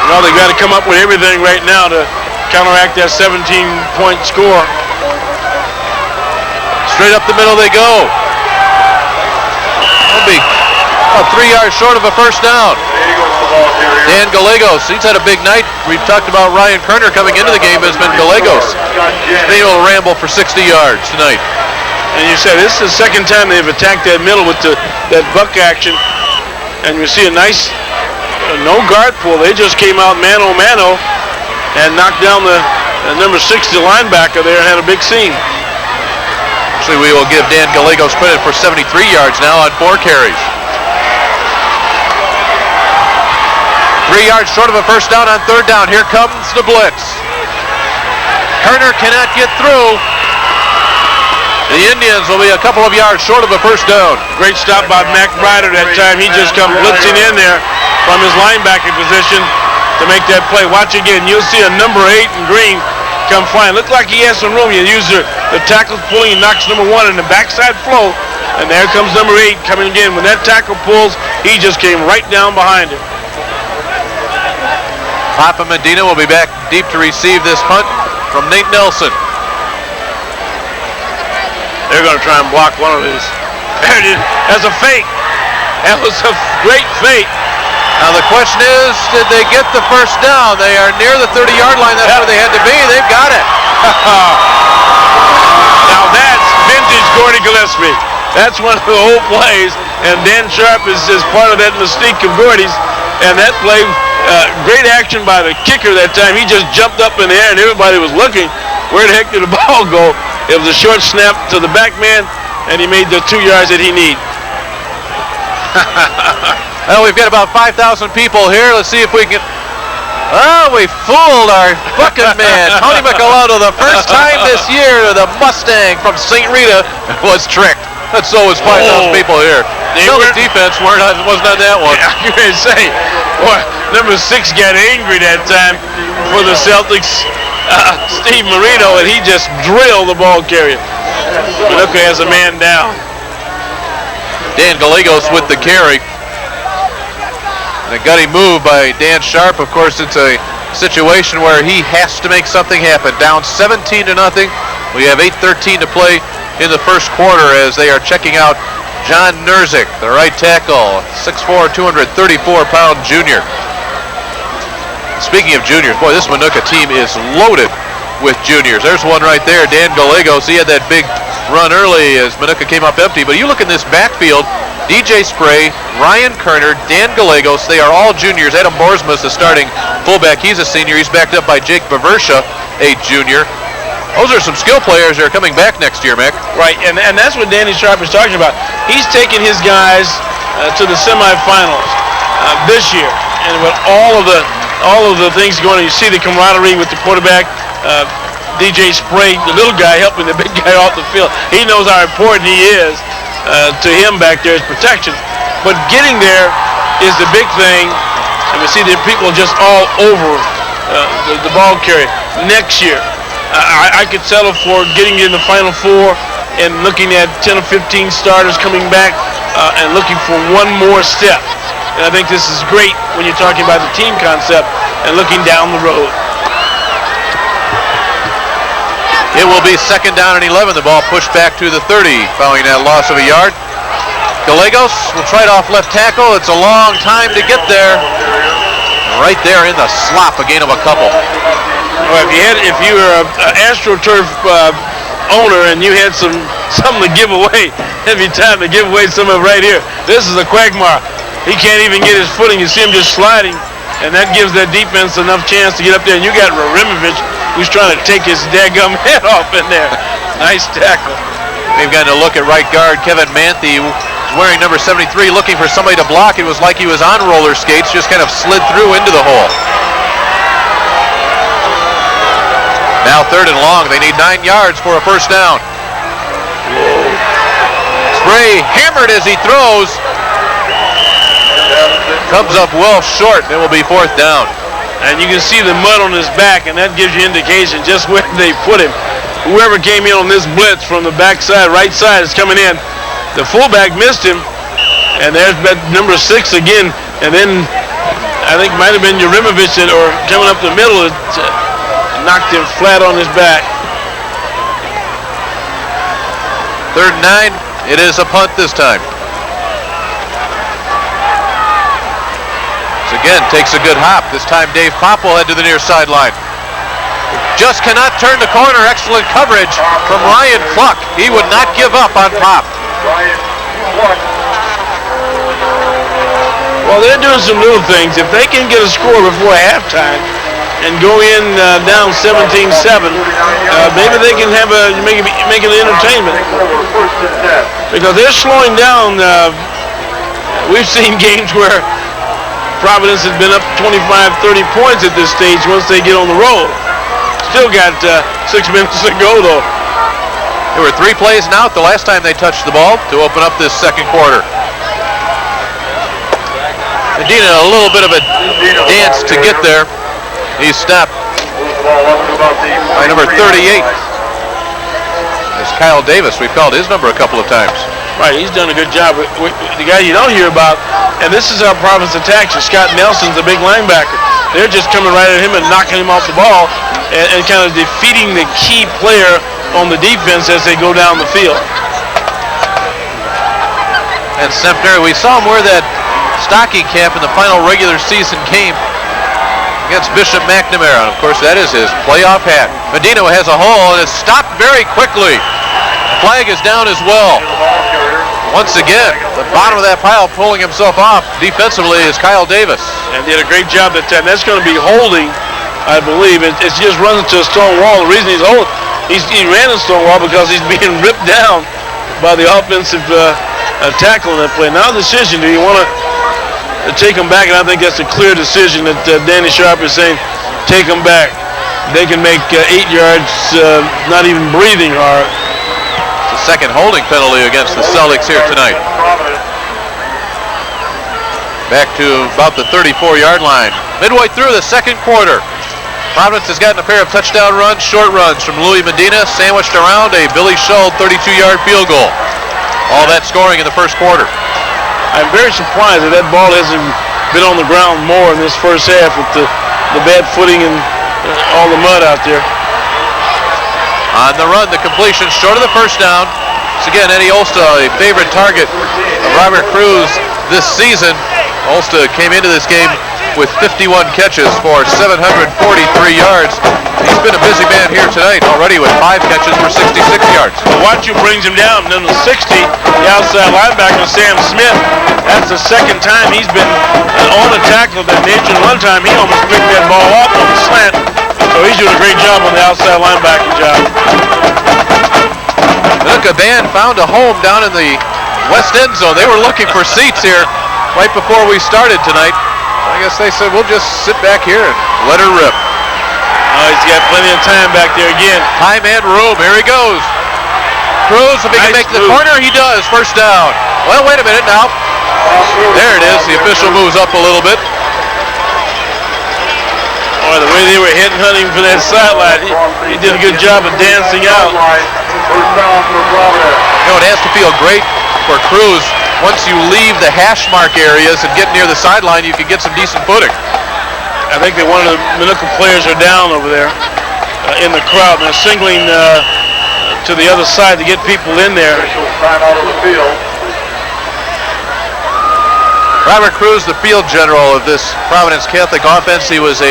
Well, they've got to come up with everything right now to counteract that 17-point score. Straight up the middle they go. That'll be about 3 yards short of a first down. Dan Gallegos, he's had a big night. We've talked about Ryan Kerner coming into the game. Has been Gallegos. They will ramble for 60 yards tonight. And you said this is the second time they've attacked that middle with that buck action. And you see a nice no guard pull. They just came out mano-mano and knocked down the number 60 linebacker there and had a big scene. Actually, we will give Dan Gallegos credit for 73 yards now on 4 carries. 3 yards short of a first down on third down. Here comes the blitz. Kerner cannot get through. The Indians will be a couple of yards short of a first down. Great stop by Mac Ryder that time. He just come blitzing in there from his linebacker position to make that play. Watch again. You'll see a number 8 in green come flying. Looked like he has some room. You use the tackle pulling. He knocks number 1 in the backside flow. And there comes number 8 coming again. When that tackle pulls, he just came right down behind him. Papa Medina will be back deep to receive this punt from Nate Nelson. They're going to try and block one of his. There it is. That's a fake. That was a great fake. Now the question is, did they get the first down? They are near the 30-yard line. That's where they had to be. They've got it. Now that's vintage Gordy Gillespie. That's one of the old plays, and Dan Sharp is part of that mystique of Gordy's. And that play, great action by the kicker that time. He just jumped up in the air, and everybody was looking. Where the heck did the ball go? It was a short snap to the back man, and he made the 2 yards that he needed. Well, we've got about 5,000 people here. Let's see if we can... Oh, we fooled our fucking man. Tony Michelotto, the first time this year, the Mustang from St. Rita was tricked. That's so was 5,000 people here. The defense wasn't on that one. Yeah, I was going to say, boy, number 6 got angry that time for the Celtics. Steve Marino, and he just drilled the ball carrier. Minooka has a man down. Dan Gallegos with the carry. And a gutty move by Dan Sharp. Of course, it's a situation where he has to make something happen. Down 17-0. We have 8:13 to play in the first quarter as they are checking out John Nerzik, the right tackle, 6'4", 234-pound junior. Speaking of juniors, boy, this Minooka team is loaded with juniors. There's one right there, Dan Gallegos. He had that big run early as Minooka came up empty. But you look in this backfield, DJ Spray, Ryan Kerner, Dan Gallegos, they are all juniors. Adam Borsma is the starting fullback. He's a senior. He's backed up by Jake Baversha, a junior. Those are some skill players that are coming back next year, Mick. Right, and that's what Danny Sharp is talking about. He's taking his guys to the semifinals this year. And with all of the things going on, you see the camaraderie with the quarterback, DJ Spray, the little guy helping the big guy off the field. He knows how important he is to him back there as protection. But getting there is the big thing. And we see the people just all over the ball carrier. Next year, I could settle for getting in the Final Four and looking at 10 or 15 starters coming back and looking for one more step. And I think this is great when you're talking about the team concept and looking down the road. It will be 2nd down and 11. The ball pushed back to the 30 following that loss of a yard. Gallegos will try it off left tackle. It's a long time to get there. Right there in the slop, a gain of a couple. Well, if you were an AstroTurf owner and you had something to give away, it'd be time to give away some of it right here. This is a quagmire. He can't even get his footing. You see him just sliding, and that gives that defense enough chance to get up there. And you got Rarimovich, who's trying to take his daggum head off in there. Nice tackle. They've got to look at right guard. Kevin Manthe is wearing number 73, looking for somebody to block. It was like he was on roller skates, just kind of slid through into the hole. Now 3rd and long. They need 9 yards for a first down. Spray hammered as he throws. Comes up well short. It will be 4th down. And you can see the mud on his back, and that gives you indication just where they put him. Whoever came in on this blitz from the backside, right side, is coming in. The fullback missed him, and there's number 6 again. And then I think it might have been Rarimovich or coming up the middle. Knocked him flat on his back. 3rd and 9. It is a punt this time. So again, takes a good hop. This time Dave Pop will head to the near sideline. Just cannot turn the corner. Excellent coverage from Ryan Cluck. He would not give up on Pop. Well, they're doing some little things. If they can get a score before halftime and go in down 17-7, maybe they can have make it an entertainment. Because they're slowing down. We've seen games where Providence has been up 25, 30 points at this stage once they get on the road. Still got 6 minutes to go, though. There were 3 plays and out the last time they touched the ball to open up this second quarter. Medina a little bit of a dance to get there. He's snapped by number 38. It's Kyle Davis. We've called his number a couple of times. Right, he's done a good job. The guy you don't hear about, and this is how Providence attacks you. Scott Nelson's a big linebacker. They're just coming right at him and knocking him off the ball and kind of defeating the key player on the defense as they go down the field. And Sempner, we saw him wear that stocking cap in the final regular season game against Bishop McNamara. And of course, that is his playoff hat. Medina has a hole and is stopped very quickly. Flag is down as well. Once again, the bottom of that pile pulling himself off defensively is Kyle Davis. And did a great job that time. That's going to be holding, I believe. It's just running to a stone wall. The reason he's holding, he ran a stone wall because he's being ripped down by the offensive tackle in that play. Now the decision, do you want to take him back? And I think that's a clear decision that Danny Sharp is saying, take him back. They can make 8 yards not even breathing hard. It's the second holding penalty against the Celtics here tonight. Back to about the 34-yard line. Midway through the second quarter, Providence has gotten a pair of touchdown runs, short runs from Louis Medina, sandwiched around a Billy Shull 32-yard field goal. All that scoring in the first quarter. I'm very surprised that that ball hasn't been on the ground more in this first half with the bad footing and all the mud out there. On the run, the completion short of the first down. Once again, Eddie Olsta, a favorite target of Robert Cruz this season. Olsta came into this game with 51 catches for 743 yards. He's been a busy man here tonight already with 5 catches for 66 yards. Watch who brings him down. Then the 60, the outside linebacker, Sam Smith. That's the second time he's been on a tackle of that nature. One time he almost picked that ball off on the slant. So he's doing a great job on the outside linebacker job. Minooka band found a home down in the west end zone. They were looking for seats here right before we started tonight. I guess they said, we'll just sit back here and let her rip. He's got plenty of time back there again. Time and room. Here he goes. Cruz, if he can make the corner, he does. First down. Well, wait a minute now. There it is. The official moves up a little bit. Boy, the way they were hunting for that sideline, he did a good job of dancing out. You know, it has to feel great for Cruz. Once you leave the hash mark areas and get near the sideline, you can get some decent footing. I think that one of the Minooka players are down over there in the crowd. And they're singling to the other side to get people in there. Robert Cruz, the field general of this Providence Catholic offense. He was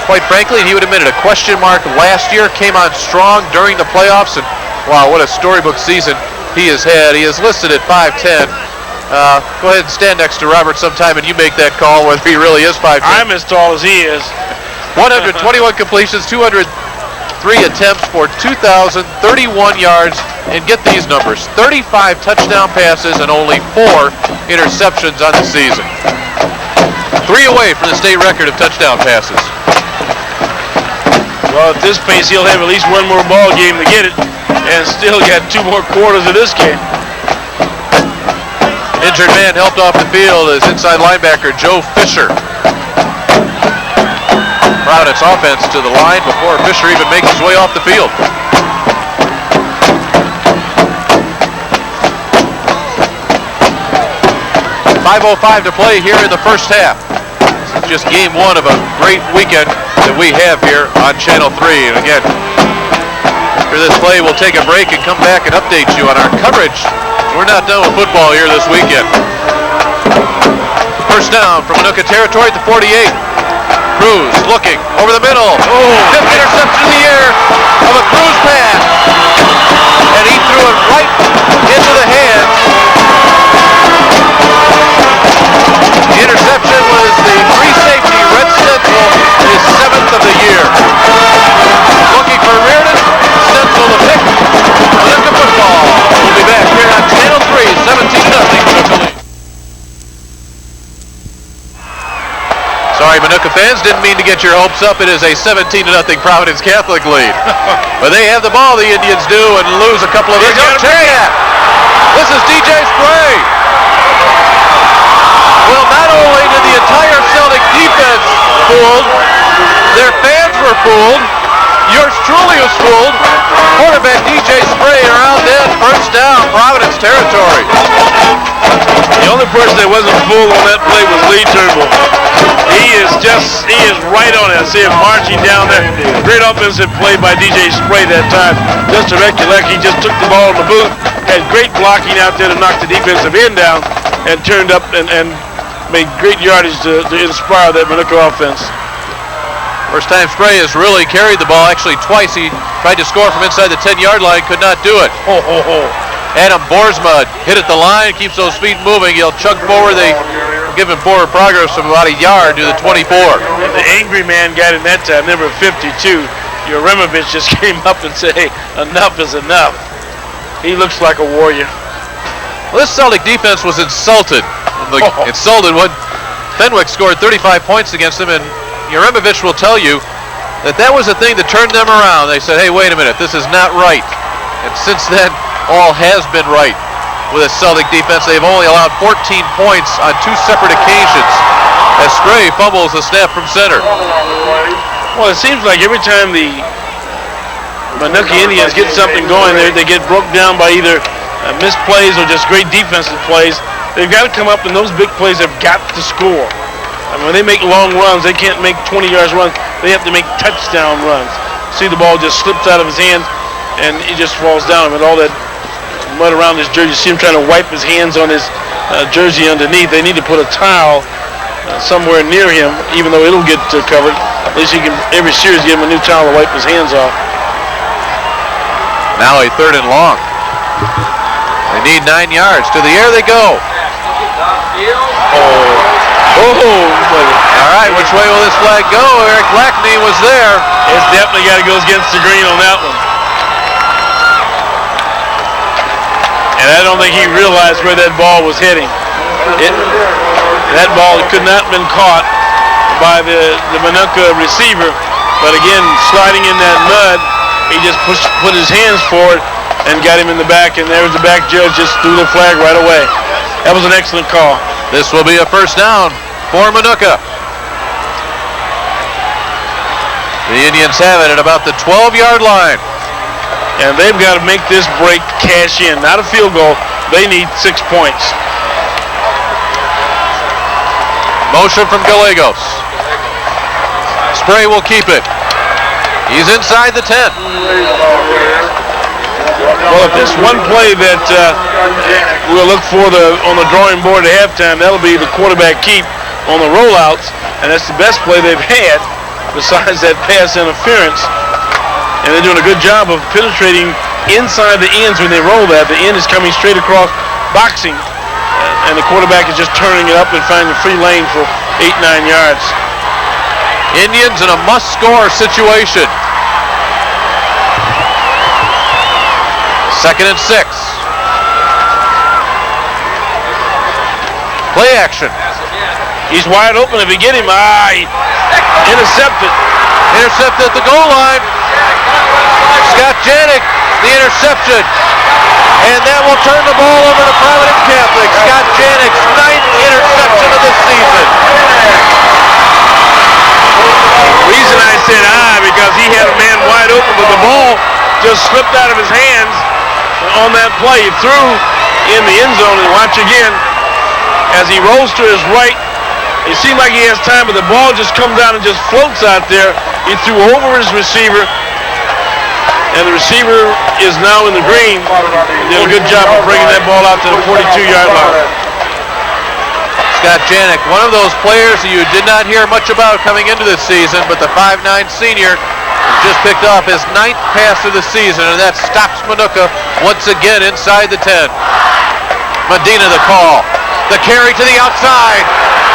quite frankly, he would admit it, a question mark last year. Came on strong during the playoffs, and wow, what a storybook season he has had. He is listed at 5'10". Go ahead and stand next to Robert sometime and you make that call whether he really is 5'10". I'm as tall as he is. 121 completions, 203 attempts for 2,031 yards. And get these numbers, 35 touchdown passes and only 4 interceptions on the season. 3 away from the state record of touchdown passes. Well, at this pace, he'll have at least one more ball game to get it and still got 2 more quarters of this game. Injured man helped off the field is inside linebacker Joe Fisher. Providence offense to the line before Fisher even makes his way off the field. .505 to play here in the first half. This is just game 1 of a great weekend that we have here on Channel 3. And again, after this play, we'll take a break and come back and update you on our coverage. We're not done with football here this weekend. First down from Minooka territory at the 48. Cruz looking over the middle. Fifth interception in the air of a Cruz pass. And he threw it right into the hands. The interception was the free safety, Red Stencil, his 7th of the year. Looking for Reardon, Stencil the pick. Minooka football. We'll be back here on Channel 3, 17-0 Minooka lead. So Sorry, Minooka fans, didn't mean to get your hopes up. It is a 17-0 Providence Catholic lead. But they have the ball, the Indians do, and lose a couple of... This is DJ Spray. Well, not only did the entire Celtic defense fooled, their fans were fooled, yours truly was fooled. Quarterback DJ Spray around then, first down, Providence territory. The only person that wasn't fooled on that play was Lee Turnbull. He is right on it. I see him marching down there. Great offensive play by DJ Spray that time. Just to recollect, he just took the ball in the boot, had great blocking out there to knock the defensive end down, and turned up and made great yardage to inspire that Minooka offense. First time Spray has really carried the ball, actually twice. He tried to score from inside the 10-yard line, could not do it. Adam Boersma hit at the line, keeps those feet moving. He'll chug forward. They give him forward progress from about a yard to the 24. And the angry man got in that time, number 52. Uremovich just came up and said, hey, enough is enough. He looks like a warrior. Well, this Celtic defense was insulted. Insulted when Fenwick scored 35 points against them, and Uremovich will tell you that was the thing that turned them around. They said, hey, wait a minute, this is not right. And since then, all has been right with a Celtic defense. They've only allowed 14 points on 2 separate occasions as Spray fumbles the snap from center. Well, it seems like every time the Minooka Indians get something going, they get broke down by either missed plays or just great defensive plays. They've got to come up, and those big plays have got to score. I mean, when they make long runs, they can't make 20 yards runs. They have to make touchdown runs. See, the ball just slips out of his hands, and he just falls down. I mean, all that mud around his jersey. You see him trying to wipe his hands on his jersey underneath. They need to put a towel somewhere near him, even though it'll get covered. At least he can, every series, give him a new towel to wipe his hands off. Now a 3rd and long. They need 9 yards. To the air they go. All right, which way will this flag go? Eric Lackney was there. It's definitely got to go against the green on that one. And I don't think he realized where that ball was heading. That ball could not have been caught by the Minooka receiver. But again, sliding in that mud, he just put his hands forward and got him in the back. And there was the back judge, just threw the flag right away. That was an excellent call. This will be a first down for Minooka. The Indians have it at about the 12-yard line. And they've got to make this break cash in. Not a field goal. They need 6 points. Motion from Gallegos. Spray will keep it. He's inside the 10. Well, if there's one play that we'll look for on the drawing board at halftime, that'll be the quarterback keep on the rollouts. And that's the best play they've had besides that pass interference. And they're doing a good job of penetrating inside the ends when they roll that. The end is coming straight across, boxing, and the quarterback is just turning it up and finding a free lane for 8-9 yards. Indians in a must-score situation. 2nd and 6. Play action. He's wide open if he get him. Intercepted. Intercepted at the goal line. Scott Janik, the interception. And that will turn the ball over to Providence Catholic. Scott Janik's 9th interception of the season. The reason I said because he had a man wide open, but the ball just slipped out of his hands on that play. He threw in the end zone, and watch again, as he rolls to his right, it seemed like he has time, but the ball just comes out and just floats out there. He threw over his receiver, and the receiver is now in the green. Did a good job of bringing that ball out to the 42-yard line. Scott Janik, one of those players you did not hear much about coming into this season, but the 5'9 senior just picked off his 9th pass of the season, and that stops Minooka once again inside the 10. Medina the call. The carry to the outside.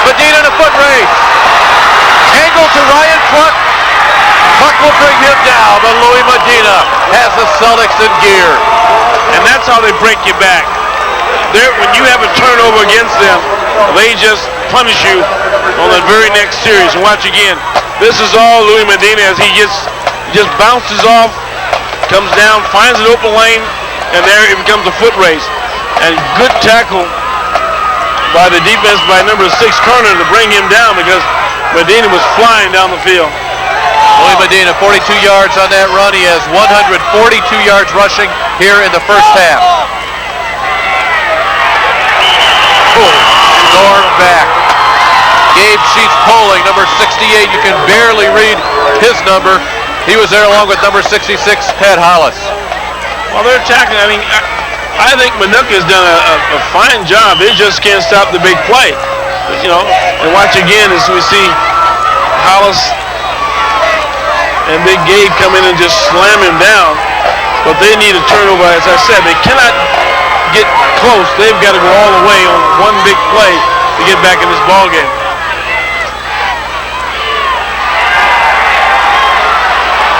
Medina in a foot race. Angle to Ryan Cluck. Cluck will bring him down, but Louis Medina has the Celtics in gear. And that's how they break you back. when you have a turnover against them, they just punish you on the very next series. And watch again. This is all Louis Medina as he just bounces off, comes down, finds an open lane, and there it becomes a foot race. And good tackle by the defense by number 6 Kerner to bring him down because Medina was flying down the field. Louis Medina, 42 yards on that run. He has 142 yards rushing here in the first half. Storm back. Gabe Sheets Poling, number 68. You can barely read his number. He was there along with number 66, Pat Hollis. Well, they're attacking. I mean, I think Minooka has done a fine job. They just can't stop the big play. You know, and watch again as we see Hollis and Big Gabe come in and just slam him down. But they need a turnover. As I said, they cannot get close. They've got to go all the way on one big play to get back in this ball game.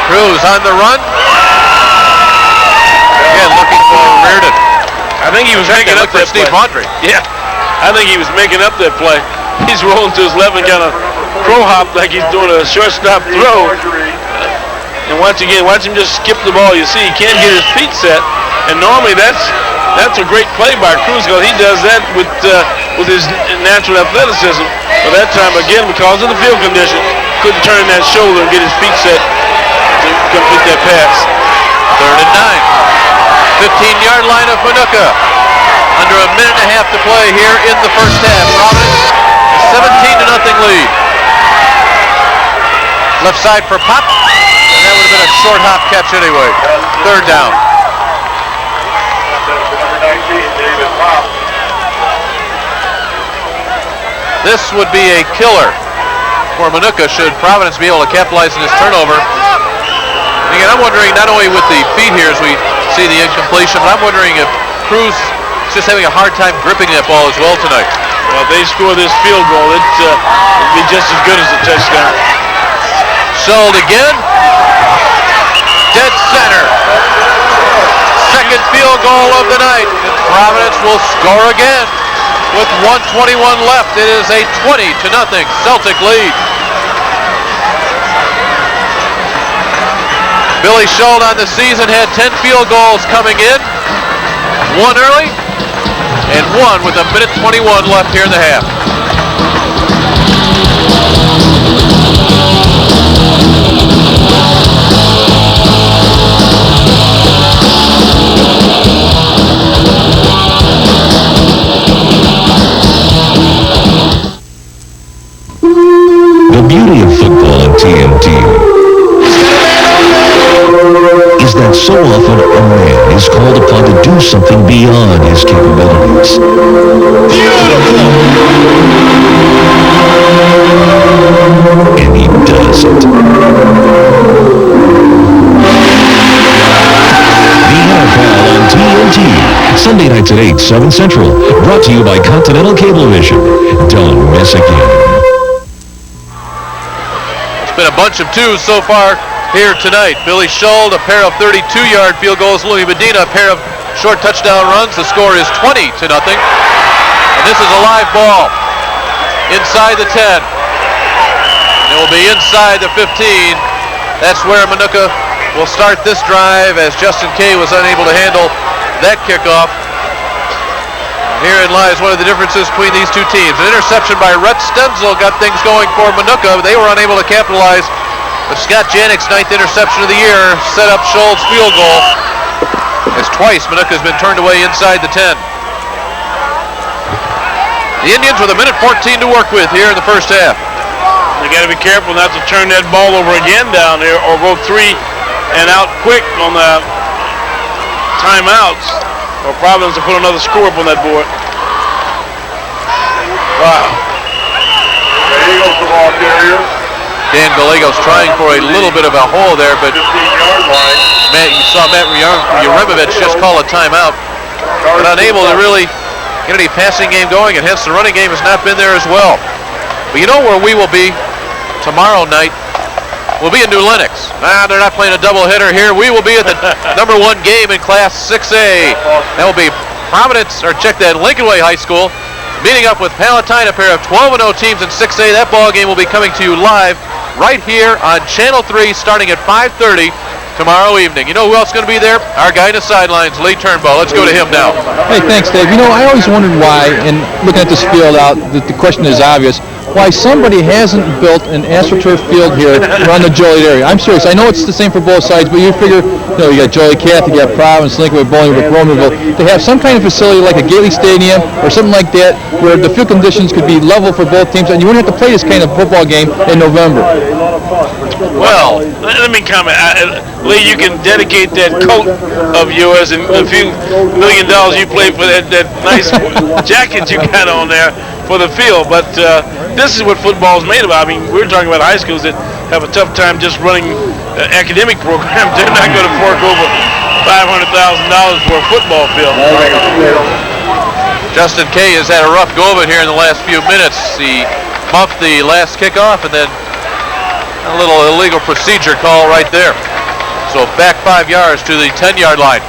Cruz on the run. Again, looking for Reardon. I think he was making up that Steve play. Audrey. Yeah, I think he was making up that play. He's rolling to his left and kind of crow hop like he's doing a shortstop throw. And once again, watch him just skip the ball. You see, he can't get his feet set. And normally that's a great play by Cruz because he does that with his natural athleticism. But that time, again, because of the field condition, couldn't turn that shoulder and get his feet set to complete that pass. 3rd and 9. 15-yard line of Minooka. Under a minute and a half to play here in the first half. Providence, 17-0 lead. Left side for Pop. And that would have been a short hop catch anyway. 3rd down. This would be a killer for Minooka should Providence be able to capitalize on this turnover. And again, I'm wondering not only with the feet here as we see the incompletion, but I'm wondering if Cruz is just having a hard time gripping that ball as well tonight. Well, if they score this field goal, it'd be just as good as a touchdown. Sold again. Dead center. Second field goal of the night. And Providence will score again. With 1:21 left, it is a 20-0 Celtic lead. Billy Schultz on the season had 10 field goals coming in. 1 early and 1 with a minute 21 left here in the half. The beauty of football on TNT is that so often a man is called upon to do something beyond his capabilities. And he does it. The NFL on TNT, Sunday nights at 8, 7 Central, brought to you by Continental Cablevision. Don't miss again. It's been a bunch of twos so far here tonight. Billy Schultz, a pair of 32-yard field goals. Louis Medina, a pair of short touchdown runs. The score is 20-0. And this is a live ball inside the 10. It will be inside the 15. That's where Minooka will start this drive as Justin Kay was unable to handle that kickoff. Herein lies one of the differences between these two teams. An interception by Rhett Stenzel got things going for Minooka. They were unable to capitalize. But Scott Janik's 9th interception of the year set up Schultz' field goal. As twice Minooka has been turned away inside the 10. The Indians with a minute 14 to work with here in the first half. They got to be careful not to turn that ball over again down here or go 3 and out quick on the timeouts. Or Providence to put another score up on that board. Wow. Gallegos, the ball carrier. Dan Gallegos trying for a little bit of a hole there, but you saw Matt Yaremovich just call a timeout. But unable to really get any passing game going, and hence the running game has not been there as well. But you know where we will be tomorrow night? We'll be in New Lenox. They're not playing a doubleheader here. We will be at the number 1 game in Class 6A. That will be Lincoln Way High School meeting up with Palatine, a pair of 12-0 teams in 6A. That ball game will be coming to you live right here on Channel 3 starting at 5:30 tomorrow evening. You know who else is going to be there? Our guy in the sidelines, Lee Turnbull. Let's go to him now. Hey, thanks, Dave. You know, I always wondered why, and looking at this field out, the question is obvious, why somebody hasn't built an AstroTurf field here around the Joliet area. I'm serious. I know it's the same for both sides, but you figure, you got Joliet Catholic, you got Providence, Lincoln, Bolingbrook, Romanville. To have some kind of facility like a Gately Stadium or something like that where the field conditions could be level for both teams, and you wouldn't have to play this kind of football game in November. Well, let me comment. Lee, you can dedicate that coat of yours and a few $1 million you played for that nice jacket you got on there for the field, but this is what football is made about. I mean, we're talking about high schools that have a tough time just running academic programs. They're not going to fork over $500,000 for a football field. Justin Kay has had a rough go of it here in the last few minutes. He muffed the last kickoff and then a little illegal procedure call right there. So back 5 yards to the 10-yard line.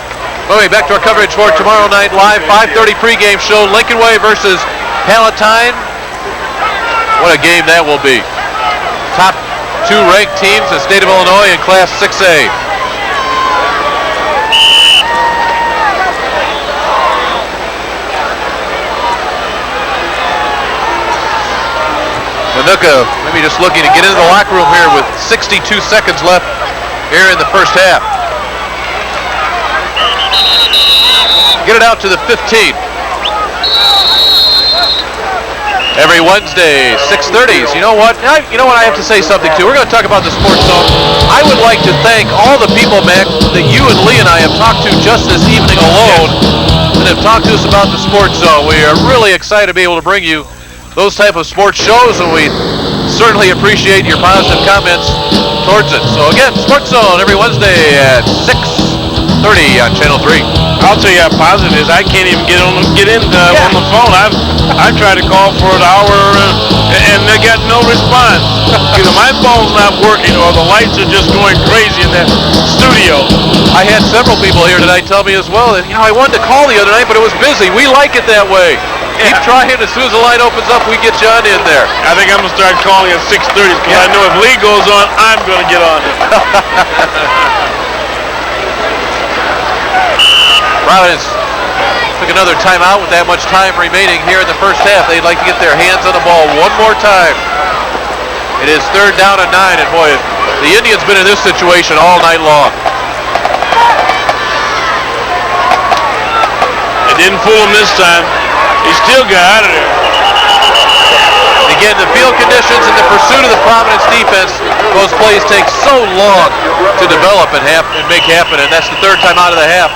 Okay, back to our coverage for tomorrow night live 5:30 pregame show. Lincoln Way versus Palatine. What a game that will be. Top 2 ranked teams in the state of Illinois in Class 6A. Minooka maybe just looking to get into the locker room here with 62 seconds left here in the first half. Get it out to the 15. Every Wednesday, 6:30s. You know what? I have to say something too. We're going to talk about the Sports Zone. I would like to thank all the people, Mac, that you and Lee and I have talked to just this evening alone and have talked to us about the Sports Zone. We are really excited to be able to bring you those type of sports shows, and we certainly appreciate your positive comments towards it. So again, Sports Zone every Wednesday at 6:30 on Channel 3. I'll tell you how positive it is. I can't even get in on the phone. I've tried to call for an hour and they got no response. Either my phone's not working or the lights are just going crazy in that studio. I had several people here tonight tell me as well that, I wanted to call the other night, but it was busy. We like it that way. Yeah. Keep trying. As soon as the line opens up, we get John in there. I think I'm going to start calling at 6:30 because I know if Lee goes on, I'm going to get on. Providence took another timeout with that much time remaining here in the first half. They'd like to get their hands on the ball one more time. It is 3rd down and 9, and boy, the Indians been in this situation all night long. It didn't fool him this time. He still got out of there. Again, the field conditions and the pursuit of the Providence defense, those plays take so long to develop and make happen, and that's the 3rd time out of the half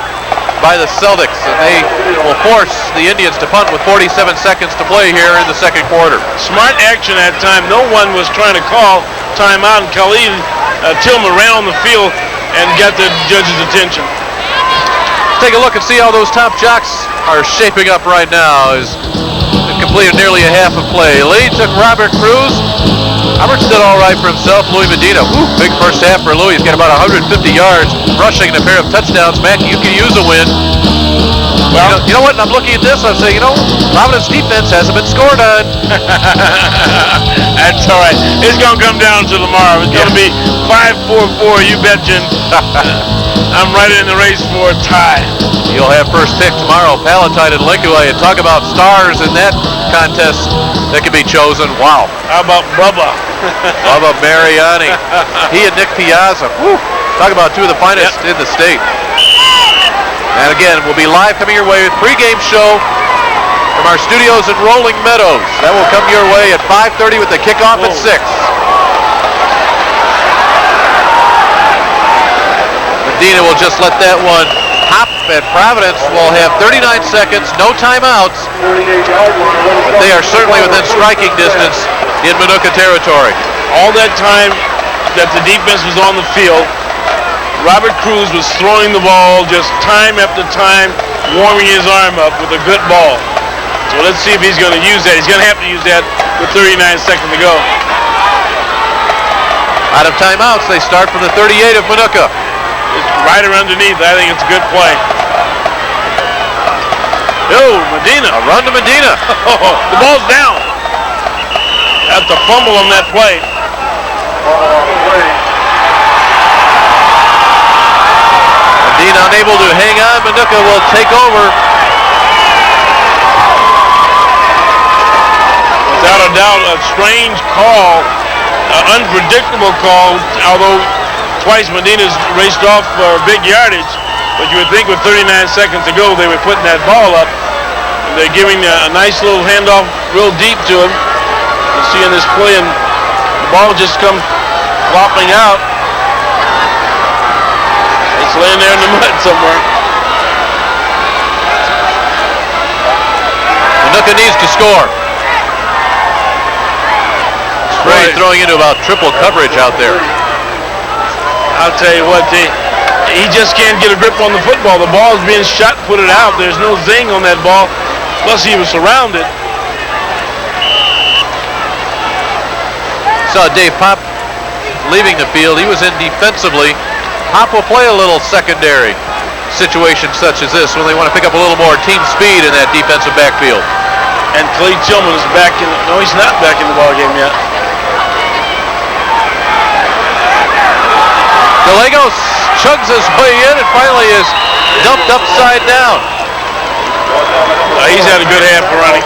by the Celtics, and they will force the Indians to punt with 47 seconds to play here in the second quarter. Smart action that time. No one was trying to call timeout, and Khalid Tillman ran on the field and got the judge's attention. Take a look and see how those top jocks are shaping up right now as they've completed nearly a half of play. Lee took Robert Cruz. Roberts did all right for himself. Louis Medina, big first half for Louis. He's got about 150 yards rushing and a pair of touchdowns. Mac, you can use a win. Well, you know what? And I'm looking at this. I'm saying, Providence defense hasn't been scored on. That's all right. It's going to come down to tomorrow. It's going to be 5-4-4. You betcha. I'm right in the race for a tie. You'll have first pick tomorrow, Palatine and Lincoln Way. And talk about stars in that contest that can be chosen. Wow. How about Bubba? Bubba Mariani. He and Nick Piazza. Talk about 2 of the finest in the state. And again, we'll be live coming your way with pregame show from our studios in Rolling Meadows. That will come your way at 5:30 with the kickoff at 6. Medina will just let that one hop, and Providence will have 39 seconds, no timeouts. They are certainly within striking distance in Minooka territory. All that time that the defense was on the field, Robert Cruz was throwing the ball just time after time, warming his arm up with a good ball. So let's see if he's going to use that. He's going to have to use that with 39 seconds to go. Out of timeouts, they start from the 38 of Minooka. It's right around underneath. I think it's a good play. Oh, Medina. A run to Medina. The ball's down. That's a fumble on that play. Medina unable to hang on. Minooka will take over. Without a doubt, a strange call, an unpredictable call, although twice Medina's raced off for big yardage. But you would think with 39 seconds to go, they were putting that ball up. And they're giving a nice little handoff real deep to him. You see in this play, and the ball just comes flopping out. It's laying there in the mud somewhere. Minooka needs to score. Spray throwing into about triple coverage out there. I'll tell you what, he just can't get a grip on the football. The ball is being shot, put it out. There's no zing on that ball. Plus, he was surrounded. Saw Dave Pop leaving the field. He was in defensively. Pop will play a little secondary situation such as this when they want to pick up a little more team speed in that defensive backfield. And Clay Tillman is back in. No, he's not back in the ball game yet. Gallegos chugs his way in and finally is dumped upside down. He's had a good half for running.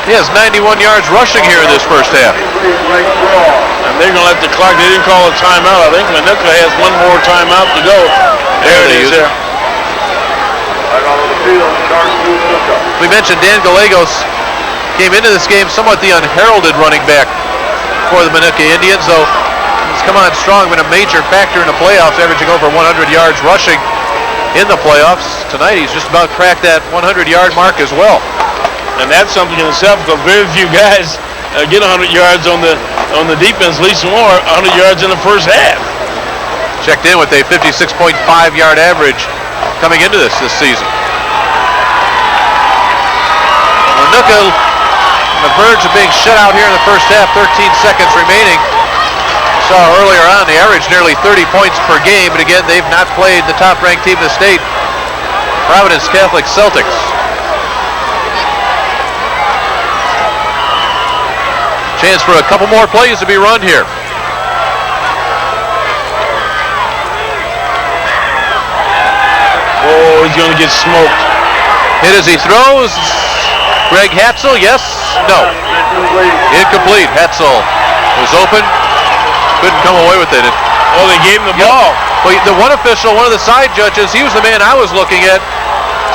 He has 91 yards rushing here in this first half. And they're going to let the clock, they didn't call a timeout. I think Minooka has one more timeout to go. There it is there. We mentioned Dan Gallegos came into this game somewhat the unheralded running back for the Minooka Indians, though he's come on strong, been a major factor in the playoffs, averaging over 100 yards rushing in the playoffs. Tonight he's just about cracked that 100-yard mark as well. And that's something in itself, because very few guys get 100 yards on the defense, least more 100 yards in the first half. Checked in with a 56.5-yard average coming into this season. Minooka on the verge of being shut out here in the first half, 13 seconds remaining. Saw earlier on they averaged nearly 30 points per game, but again, they've not played the top-ranked team in the state, Providence Catholic Celtics. Chance for a couple more plays to be run here. Oh, he's going to get smoked. Hit as he throws. Greg Hatzel, yes, no. Incomplete. Hatzel was open. Couldn't come away with it. Oh, they gave him the ball. Well, the one official, one of the side judges, he was the man I was looking at,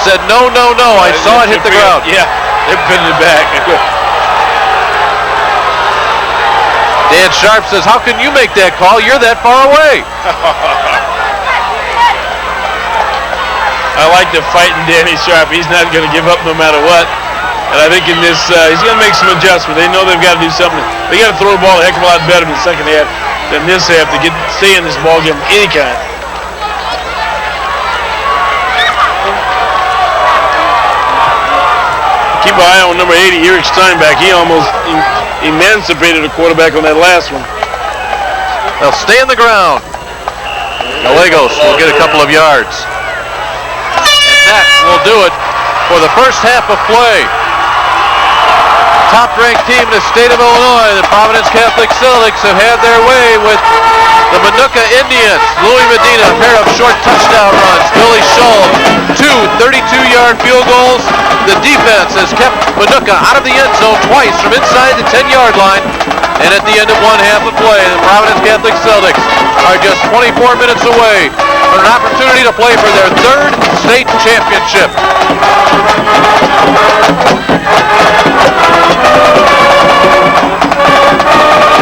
said no, no, no. I saw it hit the ground. Yeah, they pinned it back. Dan Sharp says, how can you make that call? You're that far away. I like the fighting Danny Sharp. He's not going to give up no matter what. And I think in this, he's going to make some adjustments. They know they've got to do something. They got to throw the ball a heck of a lot better in the second half than this half to stay in this ball game of any kind. Keep an eye on number 80, Eric Steinbach. He almost emancipated a quarterback on that last one. They'll stay on the ground. Gallegos will get a couple of yards. And that will do it for the first half of play. Top-ranked team in the state of Illinois, the Providence Catholic Celtics, have had their way with the Minooka Indians. Louis Medina, a pair of short touchdown runs. Billy Shull, 2 32-yard field goals. The defense has kept Minooka out of the end zone twice from inside the 10-yard line. And at the end of one half of play, the Providence Catholic Celtics are just 24 minutes away from an opportunity to play for their third state championship.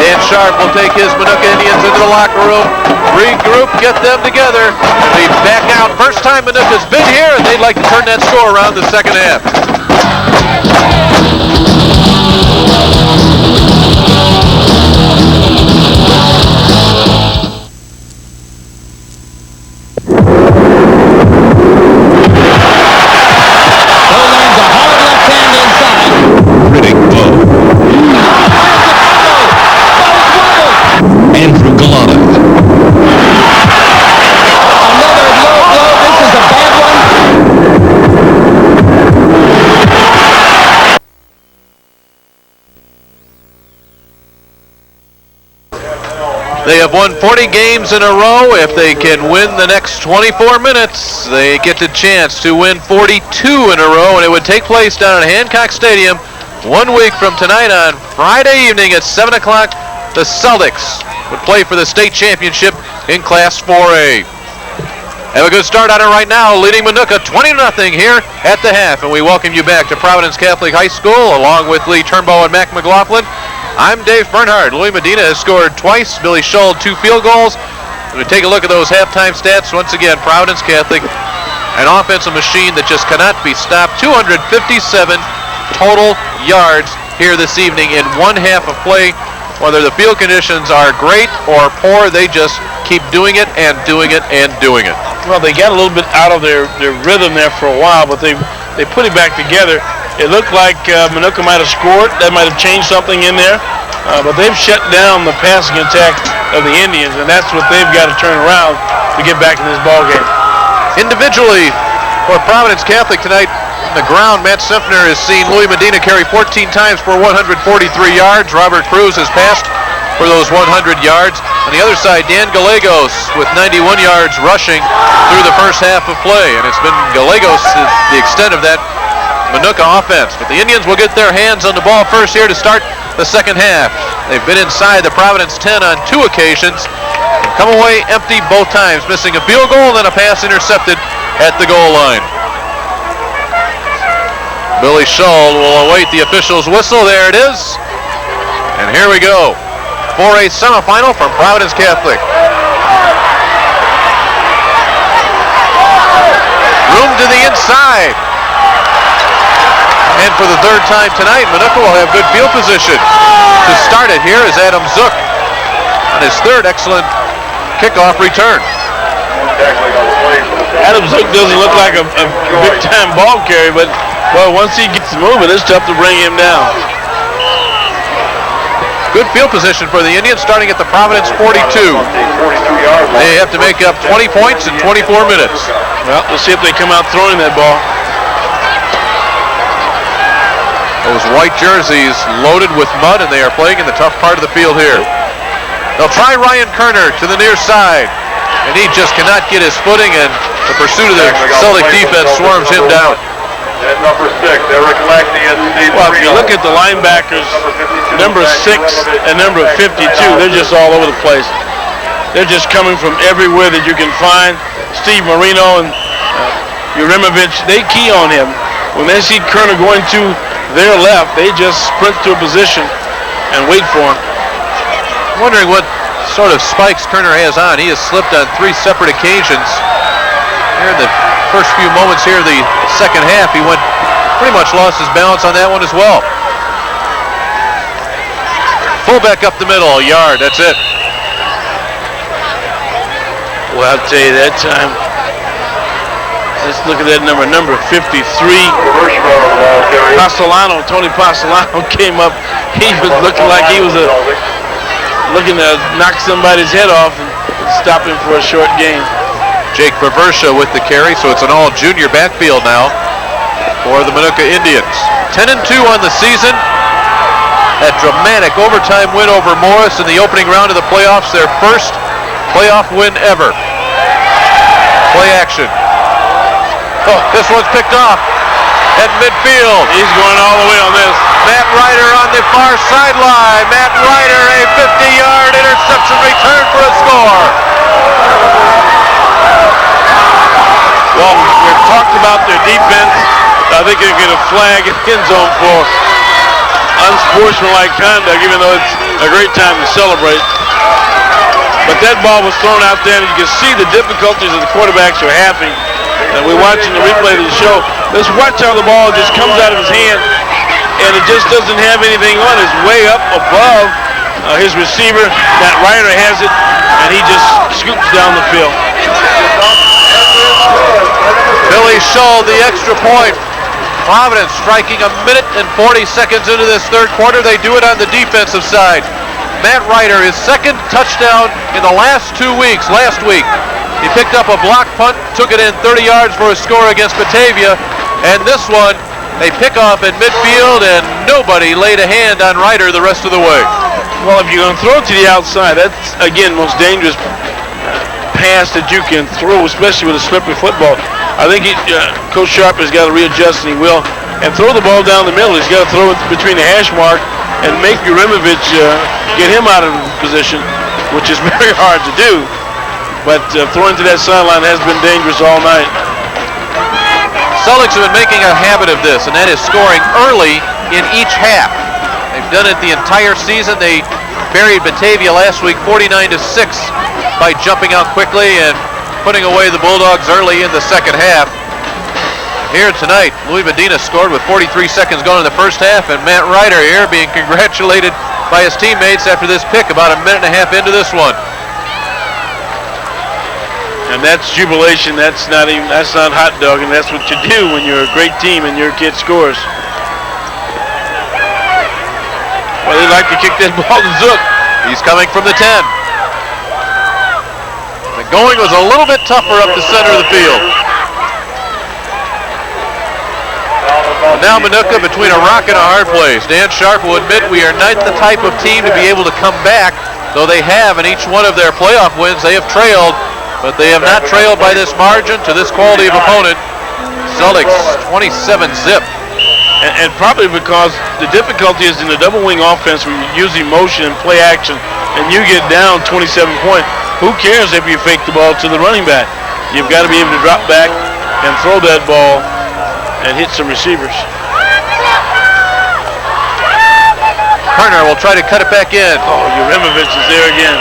Dan Sharp will take his Minooka Indians into the locker room, regroup, get them together, be back out. First time Minooka's been here, and they'd like to turn that score around the second half. won 40 games in a row. If they can win the next 24 minutes, they get the chance to win 42 in a row, and it would take place down at Hancock Stadium 1 week from tonight on Friday evening at 7 o'clock. The Celtics would play for the state championship in Class 4A. Have a good start on it right now, leading Minooka 20-0 here at the half, and we welcome you back to Providence Catholic High School, along with Lee Turnbow and Mac McLaughlin. I'm Dave Bernhardt. Louis Medina has scored twice. Billy Scholl 2 field goals. When we take a look at those halftime stats, once again, Providence Catholic, an offensive machine that just cannot be stopped. 257 total yards here this evening in one half of play. Whether the field conditions are great or poor, they just keep doing it and doing it and doing it. Well, they got a little bit out of their rhythm there for a while, but they put it back together. It looked like Minooka might have scored. That might have changed something in there. But they've shut down the passing attack of the Indians, and that's what they've got to turn around to get back in this ball game. Individually, for Providence Catholic tonight, on the ground, Matt Sempner has seen Louis Medina carry 14 times for 143 yards. Robert Cruz has passed for those 100 yards. On the other side, Dan Gallegos with 91 yards rushing through the first half of play, and it's been Gallegos the extent of that Minooka offense. But the Indians will get their hands on the ball first here to start the second half. They've been inside the Providence 10 on 2 occasions, and come away empty both times, missing a field goal and then a pass intercepted at the goal line. Billy Scholl will await the official's whistle. There it is. And here we go for a semifinal from Providence Catholic. Room to the inside. And for the third time tonight, Minooka will have good field position. To start it here is Adam Zook on his third excellent kickoff return. Adam Zook doesn't look like a big-time ball carrier, but well, once he gets moving, it's tough to bring him down. Good field position for the Indians, starting at the Providence 42. They have to make up 20 points in 24 minutes. Well, we'll see if they come out throwing that ball. Those white jerseys loaded with mud, and they are playing in the tough part of the field here. They'll try Ryan Kerner to the near side, and he just cannot get his footing, and the pursuit of the Celtic defense swarms him down. And number 6, Eric Lackney is well, if you look at the linebackers, number 6 and number 52, they're just all over the place. They're just coming from everywhere that you can find. Steve Marino and Urimovich, they key on him. When they see Kerner going to their left, they just sprint to a position and wait for him. I'm wondering what sort of spikes Kerner has on. He has slipped on 3 separate occasions. Here in the first few moments here of the second half, he pretty much lost his balance on that one as well. Fullback up the middle, a yard, that's it. Well, I'll tell you that time. Let's look at that number 53. Tony Pasolano came up. He was looking like he was looking to knock somebody's head off and stop him for a short gain. Jake Perversia with the carry, so it's an all-junior backfield now for the Minooka Indians. 10-2 on the season. That dramatic overtime win over Morris in the opening round of the playoffs, their first playoff win ever. Play action. Oh, this one's picked off at midfield. He's going all the way on this. Matt Ryder on the far sideline. Matt Ryder, a 50-yard interception return for a score. Well, we've talked about their defense. I think they're going to flag in end zone for unsportsmanlike conduct, even though it's a great time to celebrate. But that ball was thrown out there, and you can see the difficulties that the quarterbacks are having. And we're watching the replay of the show. Let's watch how the ball just comes out of his hand, and it just doesn't have anything on it. It's way up above his receiver. Matt Ryder has it, and he just scoops down the field. Billy Scholl, the extra point. Providence striking a minute and 40 seconds into this third quarter. They do it on the defensive side. Matt Ryder, his second touchdown in the last 2 weeks. Last week, he picked up a block punt, took it in 30 yards for a score against Batavia. And this one, they pick off in midfield, and nobody laid a hand on Ryder the rest of the way. Well, if you're going to throw it to the outside, that's, again, most dangerous pass that you can throw, especially with a slippery football. I think Coach Sharp has got to readjust, and he will, and throw the ball down the middle. He's got to throw it between the hash mark and make Urimovich get him out of position, which is very hard to do. But throwing to that sideline has been dangerous all night. Celtics have been making a habit of this, and that is scoring early in each half. They've done it the entire season. They buried Batavia last week 49-6 by jumping out quickly and putting away the Bulldogs early in the second half. Here tonight, Louis Medina scored with 43 seconds gone in the first half, and Matt Ryder here being congratulated by his teammates after this pick about a minute and a half into this one. And that's jubilation. That's not hot dog, and that's what you do when you're a great team and your kid scores. Well, they like to kick that ball to Zook. He's coming from the 10. The going was a little bit tougher up the center of the field. Well, now Minooka between a rock and a hard place. Dan Sharp will admit we are not the type of team to be able to come back, though they have in each one of their playoff wins. They have trailed, but they have not trailed by this margin to this quality of opponent. Celtics 27-zip. And probably because the difficulty is in the double wing offense where you're using motion and play action, and you get down 27 points. Who cares if you fake the ball to the running back? You've got to be able to drop back and throw that ball and hit some receivers. Turner will try to cut it back in. Oh, Urimovich is there again.